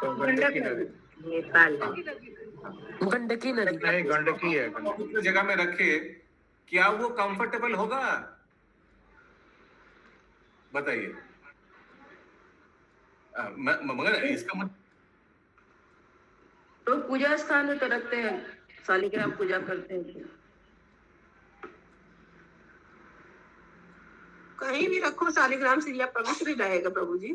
S1: गंडकी नदी।
S7: गंडकी नदी
S1: नहीं, गंडकी है।
S2: पवित्र जगह में रखे, क्या वो कंफर्टेबल होगा? बताइए। मगर इसका मतलब
S4: तो पूजा स्थान में तो रखते हैं, शालिग्राम पूजा करते हैं। कहीं भी रखो शालिग्राम शिला पवित्र ही रहेगा प्रभु जी।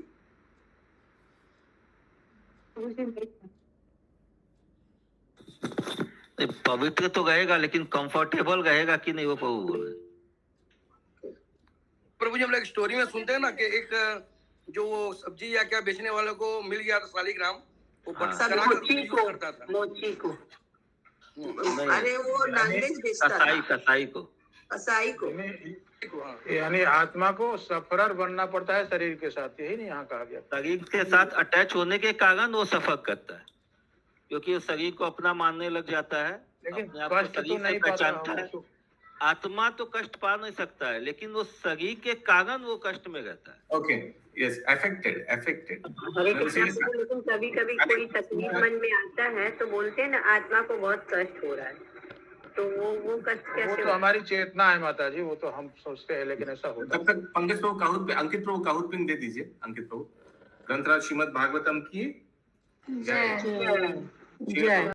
S3: पवित्र तो रहेगा, लेकिन कंफर्टेबल रहेगा कि नहीं, वो प्रभु बोल रहे।
S10: प्रभु जी, हम लोग स्टोरी में सुनते हैं ना कि एक जो वो सब्जी या क्या बेचने वालों को मिल गया था शालिग्राम, वो
S4: मोची को अरे वो नॉनवेज बेचता था, कसाई को।
S1: यानी आत्मा को सफरर बनना पड़ता है शरीर के साथ, यही नहीं यहाँ कहा गया।
S3: शरीर के साथ अटैच होने के कारण वो सफर करता है, क्योंकि वो शरीर को अपना मानने लग जाता है,
S1: लेकिन
S3: अपने आप को
S1: कष्ट तो
S3: शरीर से
S1: नहीं
S3: पहचानता है।
S1: पाता।
S3: आत्मा तो कष्ट पा नहीं सकता है, लेकिन वो शरीर के कारण वो कष्ट में रहता है।
S2: Okay, yes, affected.
S8: Hare Krishna Prabhu, लेकिन कभी कभी कोई तकलीफ मन में आता है तो बोलते हैं ना आत्मा को बहुत कष्ट हो रहा है, तो वो कष्ट
S1: वो
S8: कैसे
S1: तो हमारी चेतना है माता जी, वो तो हम सोचते हैं, लेकिन ऐसा होता
S2: तब तक पंकज प्रभु काहुत पे, अंकित प्रभु काहुत पिंग दे दीजिए। अंकित प्रभु, ग्रंथराज श्रीमद् भागवतम की जय।
S7: जय।